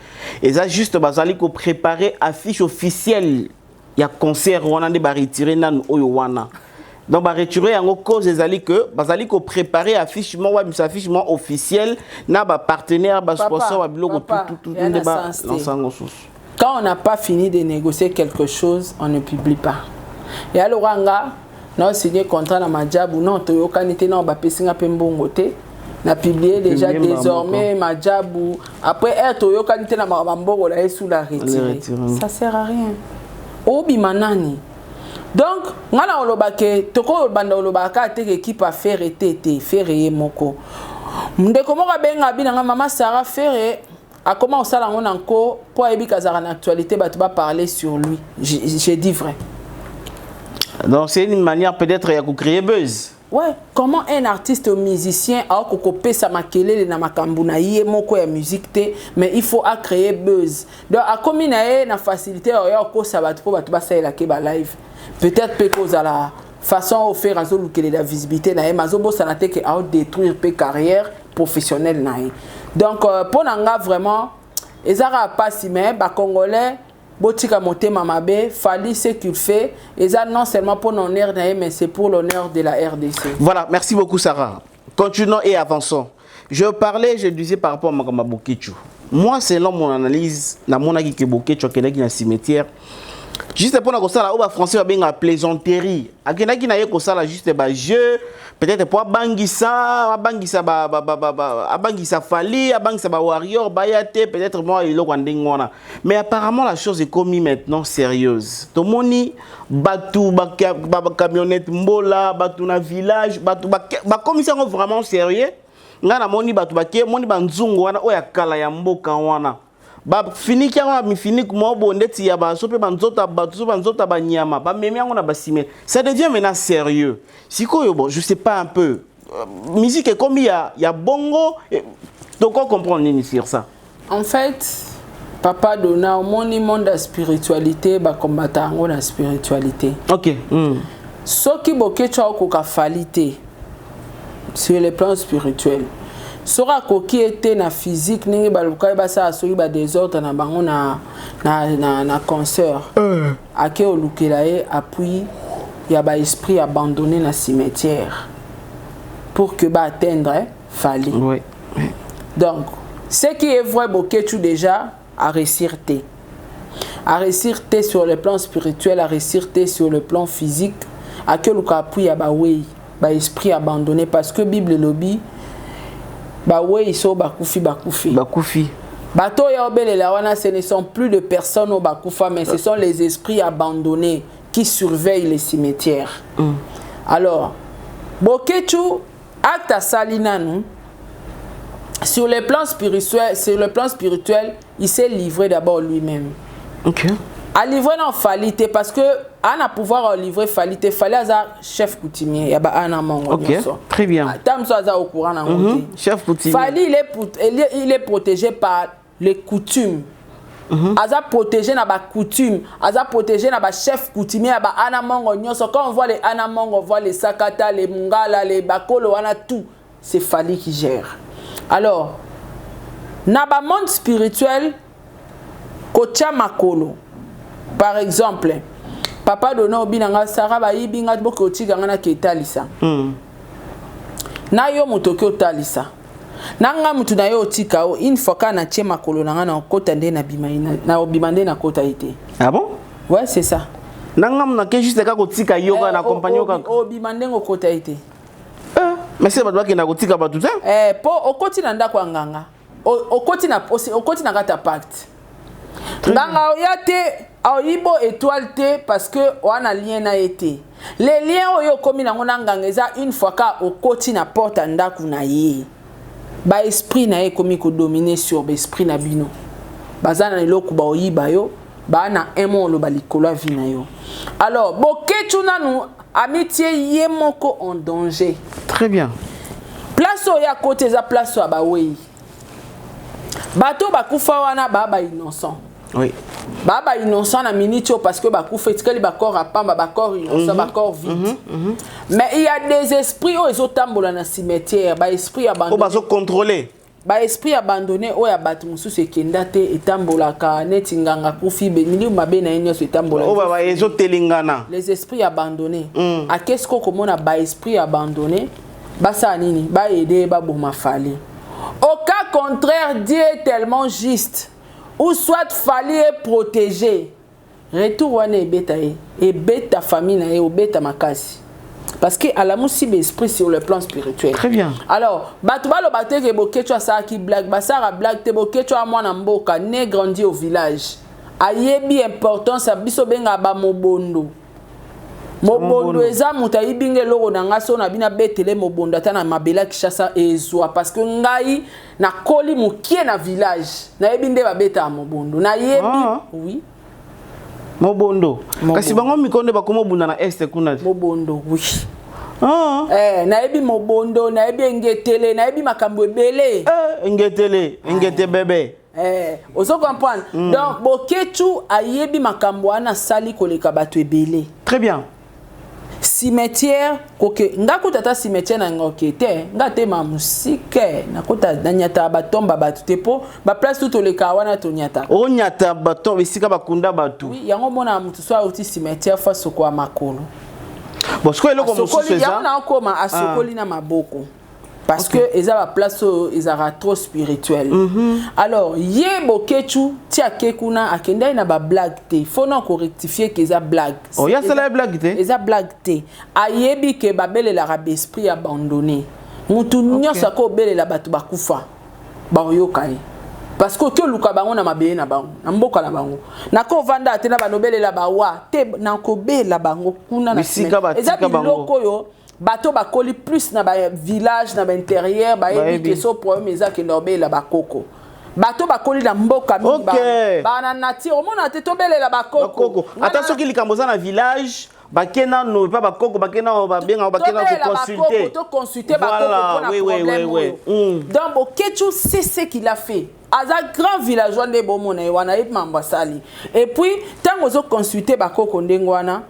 et ça juste bazali ko préparer affiche officielle ya concert wana de ba retirer nan oyo wana. Donc, bah retirer en cause des alliés que, bazali ko préparer affichement, affichement officiel, na ba partenaire, ba sponsor, ba biloko tout débat l'ensemble. Quand on n'a pas fini de négocier quelque chose, on ne publie pas. Et alors ranga, non signé contrat na Madjabou, non toyo kanité non ba pesinga pembongo te, na publié déjà désormais Madjabou. Après toyo kanité na mbongo la sous la retirer. Ça sert à rien. Obi manani. Donc ngana olobake toko banda olobaka te équipe à faire été faire moko ndeko moko benga binanga mama Sarah Ferré a comment ça là on encore pour ebi kazara en actualité ba tu vas parler sur lui j'ai dit vrai. Donc c'est une manière peut-être de créer buzz. Ouais, comment un artiste musicien a coupé sa makelele na makambuna yé moko ya musique te mais il faut à créer buzz. Donc a comme na facilité ya ko sabat po ba tu ba ça la ke ba live. Peut-être pe cause à la façon de faire la visibilité na mazo bo ça na te que à détruire pe carrière professionnelle na. Donc pour nanga vraiment ezara pas si mais ba congolais botika motema mabe Fally ce qu'il fait et ça non seulement pour l'honneur mais c'est pour l'honneur de la RDC. Voilà, merci beaucoup Sarah. Continuons et avançons. Je disais par rapport à Makamba Bokechu. Moi selon mon analyse, na mona ki ke Bokechu akenaki na cimetière. Juste pour na ça là français va bien plaisanterie. Akenaki na ye ko ça là juste ba jeu peut-être pour bangisa Fally, abangisa ba warrior bayate peut-être moi il ngona. Mais apparemment la chose est commise maintenant sérieuse. To moni batu ba camionnette mbola batu na village batu ba commissaire vraiment sérieux. Ngana moni batu ba moni banzungu wana oya kala ya mboka wana. Ba finiki ya mi finiki mo bondeti ya ba sope banzota batu banzota ba nyama ba memi yango na basime. Ça devient maintenant sérieux. Sikoyo bon, je sais pas un peu. Musique est comme il y a bongo donc on comprend nini sur ça. En fait, papa donna au monde de spiritualité ba combattre ngo na spiritualité. OK. Soki Bokechu ko ka Fally sur le plan spirituel. Sora koki était na physique ningi baluka ba sa soki ba désordre na bango na concert. Ake olukelae appui ya ba esprit abandonné na cimetière pour que ba atteindre Fally. Oui. Donc ce qui est vrai Bokechu déjà a réussir sur le plan spirituel, a réussir sur le plan physique, ake luka appui ya ba wei ba esprit abandonné parce que Bible lobby ba ouais ils sont bakufi bato ya obelela wana ce ne sont plus de personnes au bakufa mais ce sont les esprits abandonnés qui surveillent les cimetières. Alors Bokechu acte salinanu sur le plan spirituel il s'est livré d'abord lui-même. OK. A livrer dans Fally parce que on a pouvoir livrer Fally a chef coutumier ya ba ana mongo. OK. Très bien. Tam so aza au courant na chef coutumier. Fally il est protégé par les coutumes. Aza protégé na ba coutume, aza protégé na ba chef coutumier ya ba ana mongo nyonso. Quand on voit les ana mongo, on voit les sakata, les mungala, les bakolo, on a tout. C'est Fally qui gère. Alors na ba monde spirituel kocha makolo. Par exemple, papa donna obinanga Sarah ba yibinga boko tiganga na ketalisa. Na yo mutoke otalisa. Nanga mutu na yo otika o une fois kana tie makolo nanga na kota nde na bimaina na obimande na kota ite. Ah bon? Ouais, c'est ça. Nanga mna ke juste ka kotika yoga na compagnon ka. Obimande ngo kota ite. Mais c'est pas toi qui na kotika ba tout ça? Po okoti na ndako nganga. Okoti na kata pacte. Nganga oyate Aoyibo étoile te parce que on a lien na été. Les liens oyo komi na ngona ngangeza une fois ka okoti na porte ndaku na ye. Ba esprit na ye komi ko dominer sur ba esprit na bino. Bazana eloko ba oyiba yo, ba na emo lo balikolo vi na yo. Alors, Bokechu nanu amitié ye moko en danger. Très bien. Place oya côté za place ba wei. Bato bakufa wana ba innocent. Oui. Baba innocent na minitio parce que bakufa etikali bakor apamba bakor innocent bakor vide. Mais il y a des esprits où ils ont tambola na cimetière, ba esprit abandonné. Bazo contrôler. Ba esprit abandonné o ya batu mususu ekendate etambola ka netinganga kufi benili mabe na enyo etambola. O ba ezo telingana. Les esprits abandonnés. A qu'est-ce qu'on komona ba esprit abandonné? Ba sa nini? Ba aider ba boma Fally. Au cas contraire, Dieu est tellement juste. Ou soit Fally est protégé. Retour wana et beta famille ou beta makasi. Parce que à la mousi esprit sur le plan spirituel. Très bien. Alors, batubalo bateke Bokechu ça qui blague, basara blague te Bokechu a mwana mboka né grandi au village. Ayebi importance à biso benga ba mobondo. mobondo eza muta ibinge loko na ngaso na bina betele mobondo ata na mabela kishasa ezwa parce que ngai na koli mukie na village na ebinde babeta mobondo na yebi oui mobondo kasi bango mikonde bakomo bunda na este kuna mobondo oui na ebi mobondo na ebi ngetele na ebi makambo ebele ngete bébé ozo comprendre donc boketu ayebi makambo ana sali koleka bato ebele très bien cimetière koke ngakuta ta cimetière na ngokete ngate ma musike nakuta nanyata batomba batu tepo ba place tout oleka wana to nyata o nyata batomba isika bakunda batu oui yango mona mutu so auti cimetière face kwa makolo bon ce que eloko mususu eza yango na koma asokoli na maboko parce que eza ba place ezara trop spirituel alors ye bokechu ti akekuna akenda na ba blague te faut non rectifier que eza blague oh ya sala blague te eza blague te ayebi ke babele la rab esprit abandonné mutu nyosa ko bele la batu bakufa ba yokai parce que luka bango na mabele na bango na mboka na bango na ko vanda te na banobele la bawa te na ko bela bango kuna na eza biloko yo bato bakoli plus na ba village na ba intérieur ba yebi ke so problème eza ke ndobe la bakoko bato bakoli na mboka mingi ba na nature omona te tobele la bakoko attention ki likambo za na village bakena no pa bakoko bakena ba benga bakena ko consulter bakoko pour problème donc bokechu c'est ce qu'il a fait aza grand villageois de bomona e wana e mamba sali et puis tango zo consulter bakoko ndengwana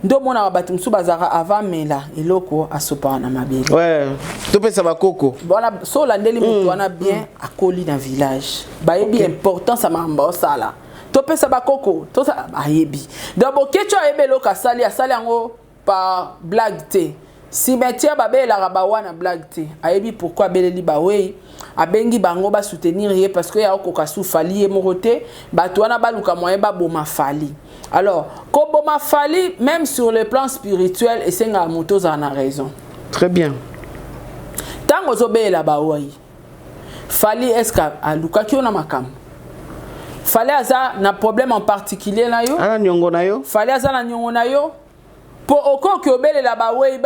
ndo mona bato msu bazara avant mela eloko asopa na mabele ouais to pesa bakoko voilà so landeli mutu wana bien akoli na village ba yebi importance mamba sala to pesa bakoko to sa ayebi donc bokecho ayebe eloko asali yango par blague te cimetière babela ba wana blague te ayebi pourquoi beleli ba wey abengi bango ba soutenir ye parce que ya okoka su fali ye morote bato wana baluka moyen ba boma fali alors ko boma fali même sur le plan spirituel et senga moto za na raison très bien tango zo bela ba wey fali eska aluka ki ona makam fali aza na problème en particulier na yo ana nyongo na yo fali aza na nyongo na yo po okoki obelela ba wey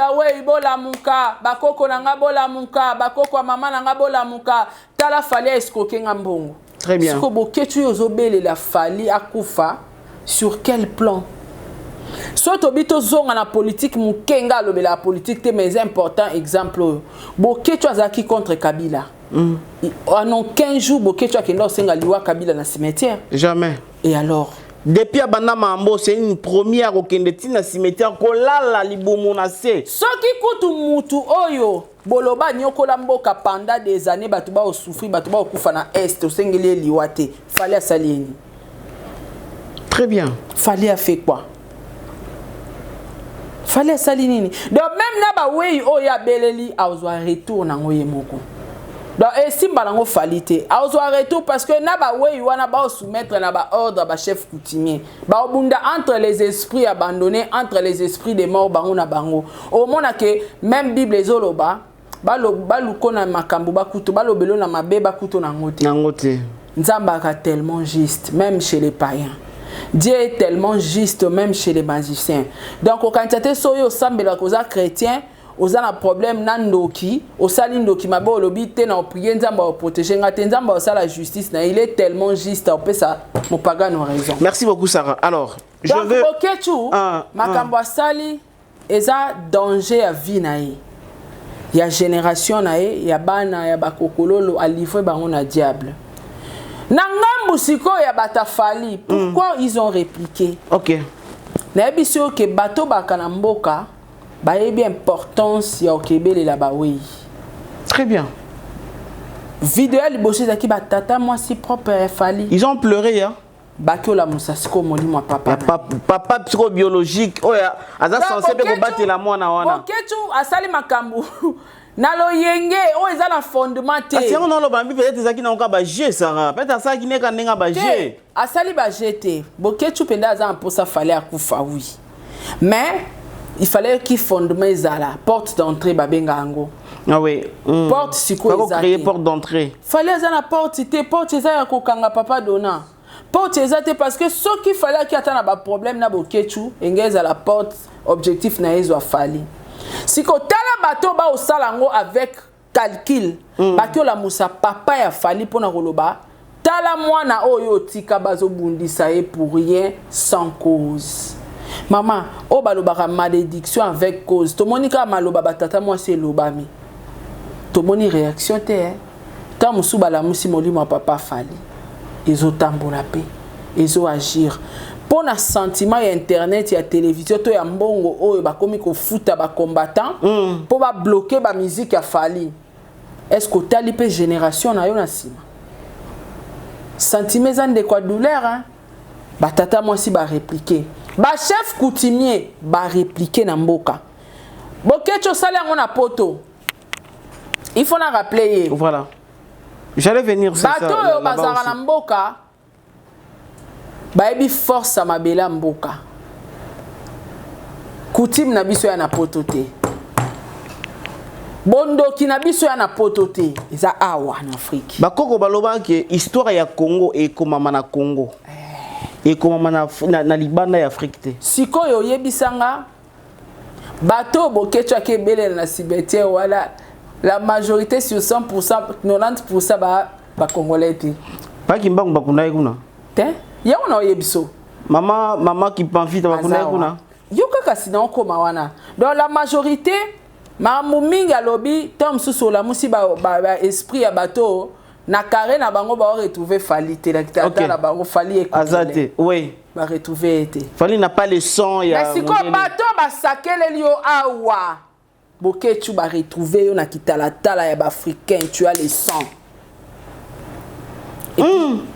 bola muka bakoko na nga bola muka bakoko mama na nga bola muka tala fali eskoke nga mbongo très bien siko boketu yo obelela fali akufa sur quel plan so tobito zonga na politique mukenga lobela politique te mais important exemple boketu azaki contre Kabila en aucun jour boketu akenda osenga liwa Kabila na cimetière jamais et alors depuis abanda mambo c'est une première okendeti na cimetière kolala libomo na se soki kutu mutu oyo boloba nyokola mboka pendant des années batu ba souffrir batu ba okufa na est osengeli liwate fallait asalieni très bien fallait faire quoi fallait salinini donc même na ba wey oya beleli azwa retour na ngoye moko donc esimba nango falite azwa retour parce que na ba wey wana ba soumettre na ba ordre ba chef coutumier ba obunda entre les esprits abandonnés entre les esprits des morts bango na bango au mona que même bible ezoloba baluko na makambo bakuto balobelo na mabe bakuto na ngote nzamba ka tellement juste même chez les païens Dieu est tellement juste même chez les magiciens donc au kantate soyo sambela koza chrétien oza na problème na ndoki osali ndoki mabe olobi te na prier nzamba o protéger ngate nzamba o sala justice na il est tellement juste on peut ça mon pagan a raison merci beaucoup Sarah alors je donc, veux okechu makambo asali eza danger à vie na ye ya génération na ye ya bana ya bakokololo alivrer bango na diable na ngambu siko ya batafali pourquoi ils ont répliqué OK na ebiso ke bato bakana mboka ba yebi importance ya okebele la ba oui très bien vidéo liboso zaki batata moi si propre fali ils ont pleuré hein bakiola musasiko molimo papa papa psycho biologique oya aza censé be ko batela mwana wana oketu asali makambu na loyenge o eza na fondement te asi on lo bambi peut-être zaki na ba G Sarah peut-être ça qui ne ka nenga ba G asali ba jeté boketu penda za mposa fallait akufa oui mais il fallait qu'il fondement ezala porte d'entrée babenga ango ah oui porte siko ezala créer porte d'entrée fallait ezala porte te porte ezala kokanga papa dona porte ezate parce que ce qu'il fallait qu'il attend ba problème na boketu engeza la porte objectif na ezo afali siko tala bato ba osalango avec calcul bato la musa papa ya fali pona koloba tala mwana oyo tika bazo bundisa e pour rien sans cause maman o balobaka malédiction avec cause to monika maloba batata moi c'est lobami to moni réaction te ta musu bala musi molimo papa fali ezo tambola pe ezo agir pona sentiment ya internet ya télévision to ya mbongo oyo bakomi ko futa ba combattant po ba bloquer ba musique ya fali est-ce que tali pe génération na yo na sima sentiment zande kwa douleur hein batata moi si ba répliquer ba chef coutumier ba répliquer na mboka bokecho sali yango na poto il faut na rappeler voilà j'allais venir sur ça bato yo bazara na mboka baebi force à mabela mboka coutume na biso ya na poto te bondoki na biso ya na poto te eza awa na Afrique bakoko baloba ke histoire ya Congo ekomama na Congo ekomama na libanda ya Afrique te sikoyo yebisanga bato bokecho ke belele na cimetière wala la majorité sur 100% 90% ba congolais te pas kimbangu bakuna kuna te yango na yebiso mama qui panfita bakuna kuna yo kaka sina okoma wana donc la majorité mamu mingi alobi tom susu la musi ba esprit ya bato na carré na bango ba retrouver fali te la kitata na bango fali écouter azate oui ba retrouver été fali n'a pas le son ya mais siko bato ba sakele lio awa bokechu ba retrouver yo na kitala tala ya ba africain tu as le sang.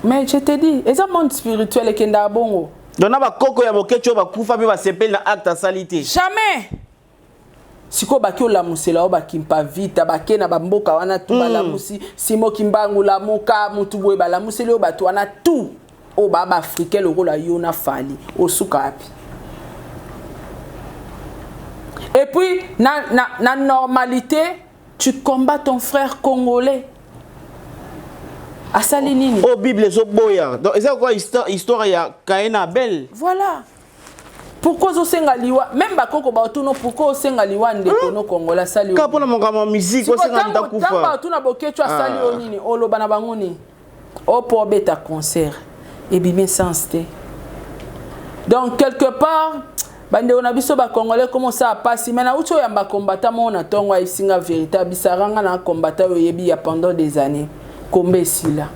Mais je te dis, et ça monde spirituel et kenda bongo. Dona ba koko ya bokecho ba kufa be ba sepel na acte à salité. Jamais. Siko bakio la musela o bakimpa vita bakena ba mboka wana tu ba la musi simo kimbangu la moka mutu boye ba la museli o batu wana tout o baba africain le rôle yo na fali o sukapi. Et puis na normalité tu combats ton frère congolais. Asali nini? Oh Bible zo boya. Donc c'est quoi histoire ya Caïn Abel? Voilà. Pourquoi zo senga liwa même bakoko ba tuno pourquoi senga liwa ndeko no Kongola sali. Ka pona monga musique o senga ndakufa. Tamba tuna bokecho sali onini oloba na bangoni. O pour beta concert et bimé sens te. Donc quelque part bande on a biso ba congolais comment ça a passé mais na ucho ya ba combattant mona tongo isinga véritable bisaranga na combattant yebi ya pendant des années. Kombe sila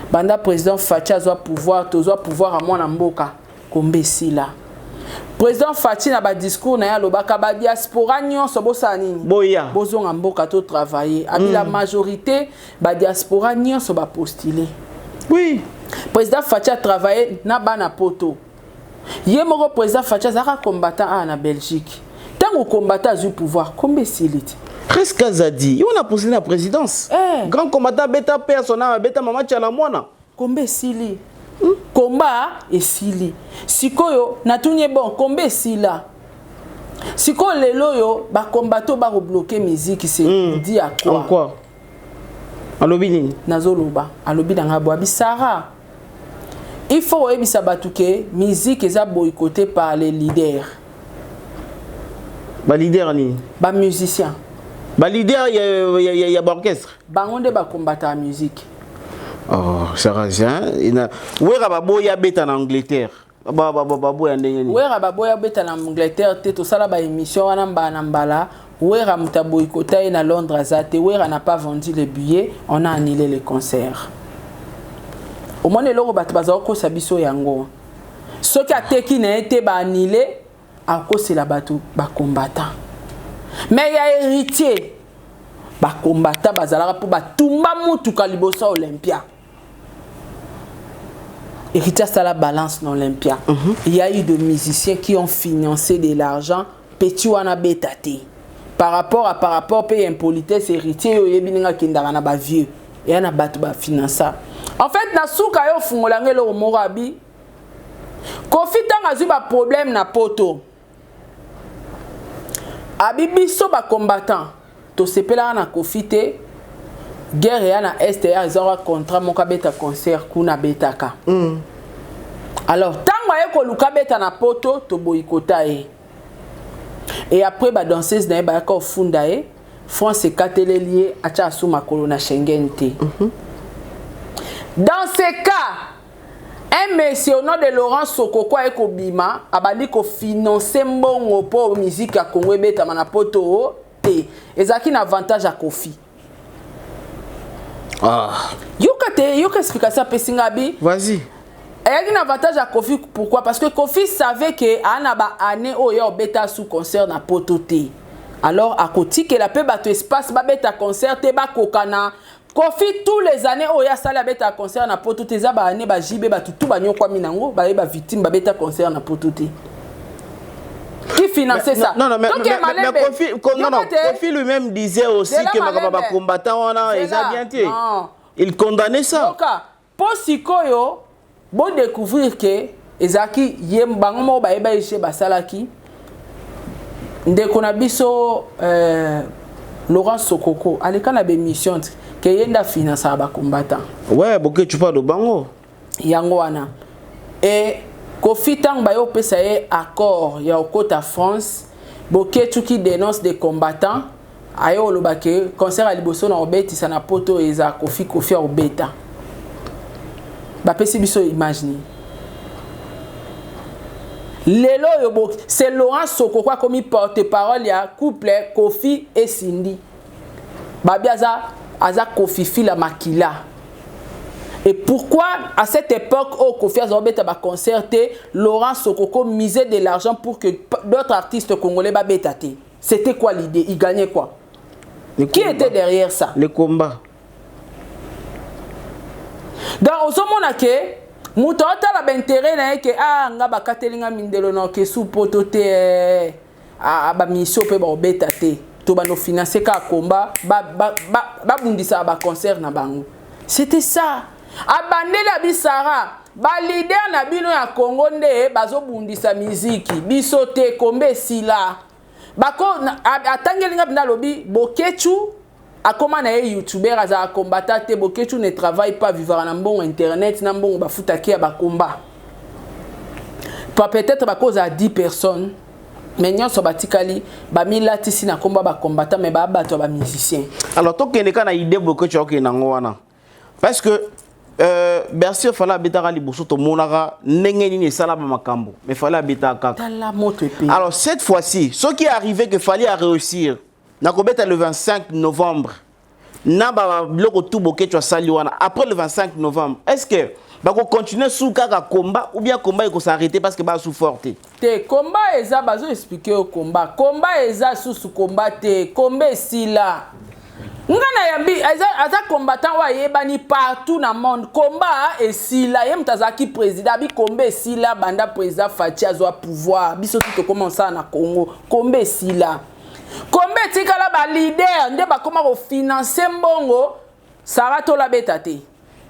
banda président Fachi azwa pouvoir à mwana mboka kombe sila président Fachi na ba discours na ya lobaka ba diaspora nyonso bosa nini boya bozonga mboka to travailler abi la majorité ba diaspora nyonso ba postuler oui président Fachi a travaillé na bana poto ye moko président Fachi azaka combattant na Belgique tango combattant du pouvoir kombe silite presque Azadi, on a posé la présidence. Grand combattant bêta personnel, bêta maman tchala mwana. Kombe sili. Combat et sili. Sikoyo natunye bon kombe sila. Siko lelo yo ba combatto ba bloquer musique c'est dit à quoi? En quoi? Alobi nini? Nazoloba, alobi danga boabi Sarah. Il faut ebisa batuke musique eza boycotté par les leaders. Ba leader ni? Ba musicien. Ba leader y a orchestre. Bangonde ba combattre la musique. Oh, Sarah, hein? Wera ba boya beta en Angleterre. Ba boya ndenge ni. Wera ba boya beta en Angleterre te to sala ba émission wana mbana mbala. Wera muta boycotté na Londres azate. Wera n'a pas vendu les billets, on a annulé les concerts. Au moins le bato bazao ko sabiso yango. Ce qui a teki na été ba annulé à cause c'est la bato ba combattant. Mais il y a héritier. Ba combattant bazala pour ba tumba mutu kalibosa Olympia. Héritier ça la balance dans Olympia. Il y a eu des musiciens qui ont financé de l'argent petit wana betate. Par rapport payer impolitesse héritier yo yebininga kindara na ba vieux. Et na batu ba finança. En fait na suka yo fungolange lo morabi. Kofi tanga zu ba problème na poto. Abibi so ba combattant to sepela na kofite guerre ya na est ya zora contrat mon kabeta concert kuna betaka alors tango ye ko luka beta na poto to boycota e Et après ba danseuse na ba ka ofunda e France Katelelier acha sous makolo na Schengen te. Dans ce cas, un monsieur au nom de Laurent Sokoko et Kobima abali ko financer mbongo pour musique ya Congo beta mana poto te. Ezaki na avantage à Kofi. Ah. Yoka explication pesingabi. Vas-y. Il y a un avantage à Kofi, pourquoi? Parce que Kofi savait que Anaba année où il y a bêta sous concert na pototé. Alors à côté que la paix battu espace ba bêta concert te ba kokana. Kofi tous les années où il y a ça la bêta concert na pototé za ba année ba jibe ba tout ba nyokwa minango ba victime ba bêta concert na pototé. Qui finançait ça? Non, mais Kofi lui-même disait aussi que ma combattant a bien été. Il condamnait ça. Donc pour Sikoyo bon découvrir que ezaki yem bango ba eba ishe basalaki ndeko na biso Laurent Sokoko aleka na be mission que yenda finance ba combattant. Ouais, boke tu parles de bango. Yango wana. Et Kofi tang ba yo pesa ye accord ya okota France boke tu qui dénonce des combattants ayo lo ba ke concert à liboso na obeti sana poto eza Kofi obeta. Ba pesi biso imagine. Lelo c'est Laurent Sokoko comme porte-parole ya couple Kofi et Cindy. Babi aza Kofi fila makila. Et pourquoi à cette époque où Kofi Azobeta ba concerté, Laurent Sokoko misait de l'argent pour que d'autres artistes congolais ba bétaté. C'était quoi l'idée? Il gagnait quoi? Qui était derrière ça? Le combat. Dans ozomona ke muto atala ba intérêt na ke nga ba katelinga mindelo no ke sous pototé ba mission pe ba obétaté to ba no financer ka combat ba bundisa ba concert na bango. C'était ça. Abandela bisara ba leader na bino ya Congo nde bazo bundisa musique biso te kombe sila bako atangelinga bina lobi bokechu akoma na YouTuber aza combattant te bokechu ne travaille pas vivre na mbongo internet na mbongo bafutaki ya ba combat. Peut-être ba cause à 10 personnes mais nyonso batikali ba milatisi na komba ba combattant mais ba bato ba musicien. Alors to kende kana idée bokechu okenango wana. Parce que Bercy fallait habiter à Liboso, to monara n'engeni ni salaba makambo, mais fallait habiter à Kaka. Alors cette fois-ci, ce qui est arrivé que fallait réussir, na kobeta le 25 novembre, na ba bloko tout boké tu as sali wana après le 25 novembre. Est-ce que ba ko continuer sous Kaka combat ou bien combat il faut s'arrêter parce que ba sous forte? Te combat eza bazo expliquer au combat. Combat eza sous combat te combat si là. Ngana yambi aza combattant wa yebani partout na monde combat et si la yem tazaki président bi combat si la banda président Fachi azwa pouvoir biso tout commence na Congo combat si la combat tikala ba leader nde ba koma ko financer mbongo sarato la betate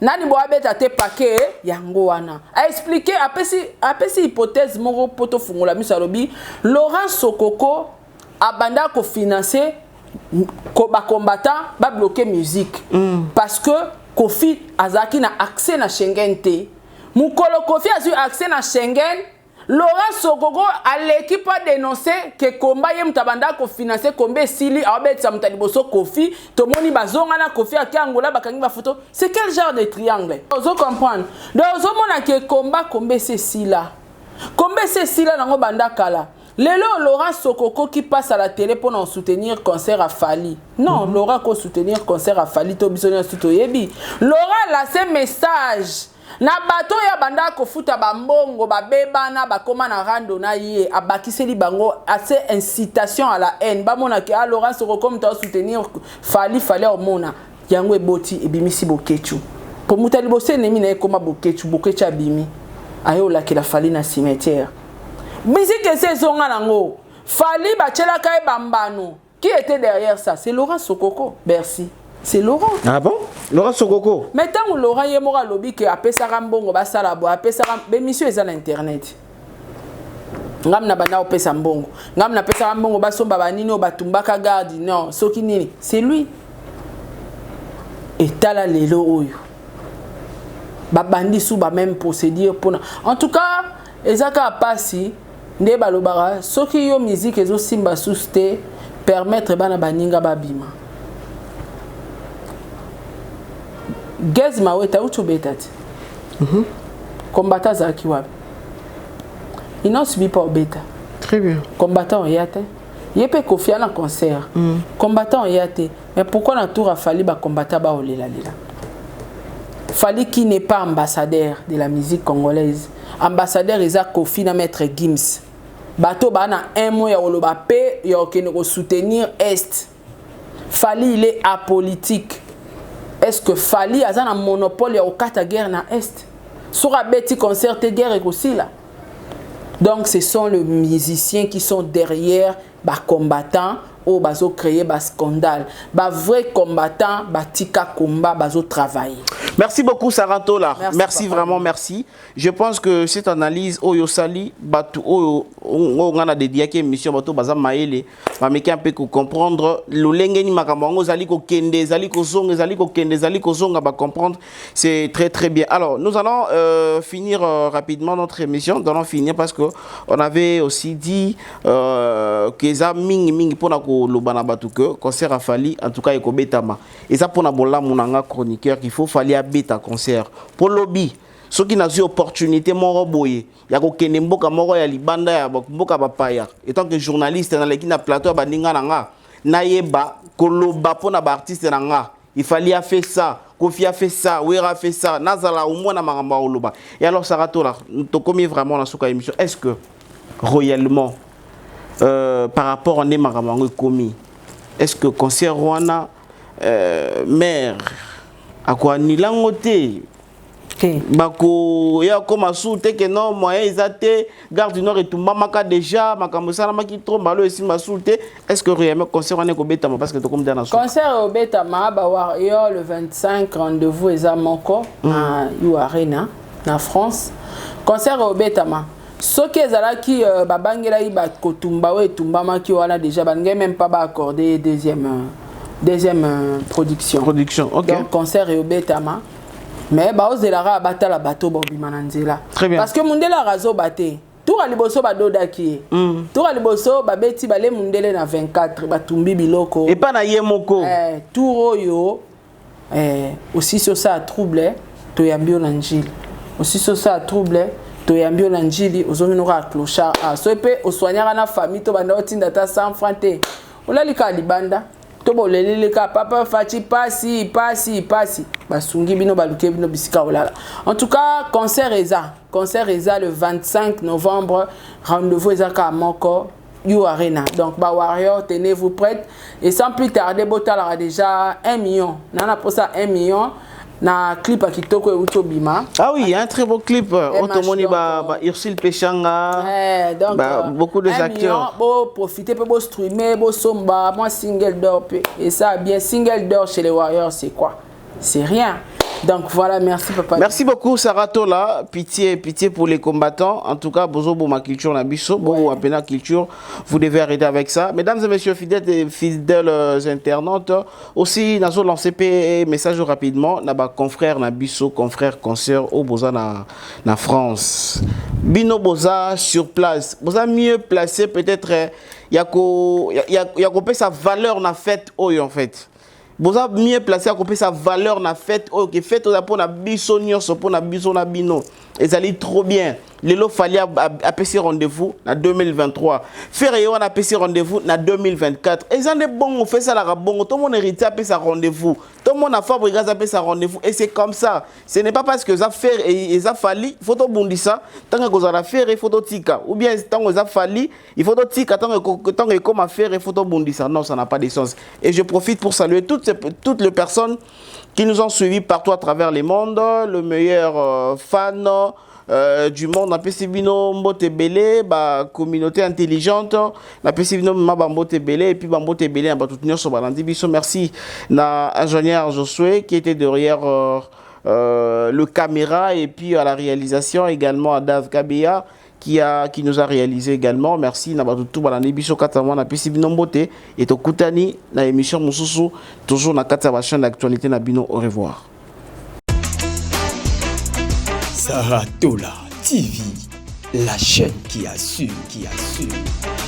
nani bo betate paquet yango wana a expliquer apesi hypothèse moko poto fungola misalobi Laurent Sokoko abanda ko financer ba combattant ba bloquer musique parce que Kofi azaki na accès na Schengen te mukolo Kofi a eu accès na Schengen Laurent Sokoko à l'équipe a dénoncé que combat yem tabanda ko financer combat sili abet sa mutaliboso Kofi to moni bazonga na Kofi a Angola bakangi ba photo c'est quel genre de triangle ozo comprendre donc ozo mona que combat c'est sila combat c'est sila nango banda kala. Lelo Laurent Sokoko qui passe à la télé pour nous soutenir concert à Fali. Non, Laurent ko soutenir concert à Fali to bisonner studio yebi. Laurent là c'est message. Na bato ya banda ko futa bambongo ba beba na ba koma na rando na ye abakiseli bango assez incitation à la haine. Ba mona ke Laurent Sokoko mta soutenir Fali au mona. Yango eboti ebimisi bokechu. Pour mutali bose nemi na koma bokechu abimi. Ayo la ke la Fali na cimetière. Musique c'est zonga nango. Fali bachela kai bambano. Qui était derrière ça? C'est Laurent Sokoko. Merci. C'est Laurent. Ah bon? Laurent Sokoko. Mais tant que Laurent yemora lobi que apesa rambongo basala bo apesa be mission eza na internet. Ngam na bana opesa mbongo. Ngam na pesa rambongo basomba banini obatumbaka garde. Non, soki nini? C'est lui. Et tala lelo oyo. Ba bandi sou ba même procédure pour. En tout cas, ezaka pasi nde balobara soki yo musique ezo simba suste permettre bana baninga babima Gez Maweta utu betati combattant zaki wapi il n'a subi pas au bêta très bien combattant yate yepe confier na concert combattant yate mais pourquoi na tour a fallu ba combattant ba olela lela Fali qui n'est pas ambassadeur de la musique congolaise ambassadeur Eza Kofi na maître Gims bato bana un mot ya oloba pe ya okene ko soutenir est Fali il est apolitique. Est-ce que Fali a un monopole ya okata guerre na est sur a beti concert guerre aussi là. Donc ce sont les musiciens qui sont derrière ba combattants ou bazo créer ba scandale ba vrai combattant ba tika combat bazo travailler. Merci beaucoup Sarah Tola. Merci papa. Vraiment merci. Je pense que cette analyse Oyo Sali batu Oyo on a dédié à émission bato baza maele va meke un peu comprendre le lengeni makambo zali ko kende zali ko zonga zali ko kende zali ko zonga ba comprendre c'est très très bien. Alors nous allons finir rapidement notre émission, nous allons finir parce que on avait aussi dit que ça mingi pour na ko lobana batu que concert a Fali en tout cas eko betama et ça pour na bola munanga chroniqueur qu'il faut Fali a beta concert pour lobby ceux qui n'ont eu opportunité moro boye ya ko kende mboka moro ya libanda ya mboka bapaya et tant que journaliste dans l'équipe na plateau bandinga nanga na yeba koloba pour na ba artiste nanga il fallait a fait ça Kofi a fait ça Wera a fait ça nazala au moins na maramba oloba et alors Saratola to commis vraiment dans cette émission est-ce que royalement par rapport à Nemaramangwe commis est-ce que concert Rwanda mère à quoi ni langote bako ya comme soute que non moyen isate garde du nord et tout mamaka déjà makamosala maki trop malo ici masoute est-ce que réellement concert Rwanda ko betama parce que to comme dans concert au betama ba war yo le 25 rendez-vous eza moko na You Arena na France concert au betama ce qui est qui babangela iba kotumba we tumbama ki wana déjà bangé même pas ba accorder deuxième production OK donc concert au betama mais ba ozelara batala bato bobima na nzela parce que mundela razo baté tour aliboso badoda ki tour aliboso babeti bale mundele na 24 batumbi biloko et pas na yemoko tour oyo aussi sur ça trouble to yambio na njili aussi sur ça trouble to yambio na njili ozominoka clochard so pe oswanyaka na famille to banda otinda ta 100 francs te olalika libanda to boleleleka papa fachi pasi basungi bino baluke bino bisika olala. En tout cas concert eza le 25 novembre rendez-vous eza ka moko You Arena. Donc ba warrior tenez-vous prêts et sans plus tarder botala déjà 1 million nana pour ça 1 million na clip à kitoko et bima. Ah oui, il y a un très beau clip. Automoni ba Ursule Pechanga. Donc beaucoup de acteurs. Bon profiter pour streamer, bon somba, moi single d'or et ça bien single d'or chez les Warriors c'est quoi? C'est rien. Donc voilà, merci papa. Merci beaucoup Sarah Tola, pitié pour les combattants. En tout cas, bozo ma culture na biso, bozo apena culture, vous devez arrêter avec ça. Mesdames et messieurs fidèles internautes, aussi nazo lancer message rapidement na ba confrère na biso, confrère consoeur au boza na France. Bino boza sur place, boza mieux placé peut-être yako sa valeur na fête en fait. Vous avez mieux placé à couper sa valeur na fête ok fête pour na biso nyonso pour na biso na bino et ça allait trop bien lelo fallait à PC rendez-vous na 2023 faire yo na PC rendez-vous na 2024 et ça est bon on fait ça la bon tout le monde hérité à PC rendez-vous tout le monde a fabriqué à PC rendez-vous et c'est comme ça ce n'est pas parce que ça faire et ça falli faut to bondi ça tant que vous allez faire il faut to tika ou bien tant que ça falli il faut to tika tant que comme faire il faut to bondi ça non ça n'a pas de sens et je profite pour saluer toutes les personnes qui nous ont suivis partout à travers le monde le meilleur fan du monde na pesibino mbote belé ba communauté intelligente na pesibino maba mbote belé et puis ba mbote belé ba tout nyonso balandi biso merci na ingénieur Josué qui était derrière le caméra et puis à la réalisation également à Dave Kabea qui nous a réalisé également merci na ba tout balandi biso katamwa na pesibino mbote et to kutani na émission mususu toujours na kata ba chaîne d'actualité na bino au revoir. Sarah Tola TV, la chaîne qui assure, qui assure.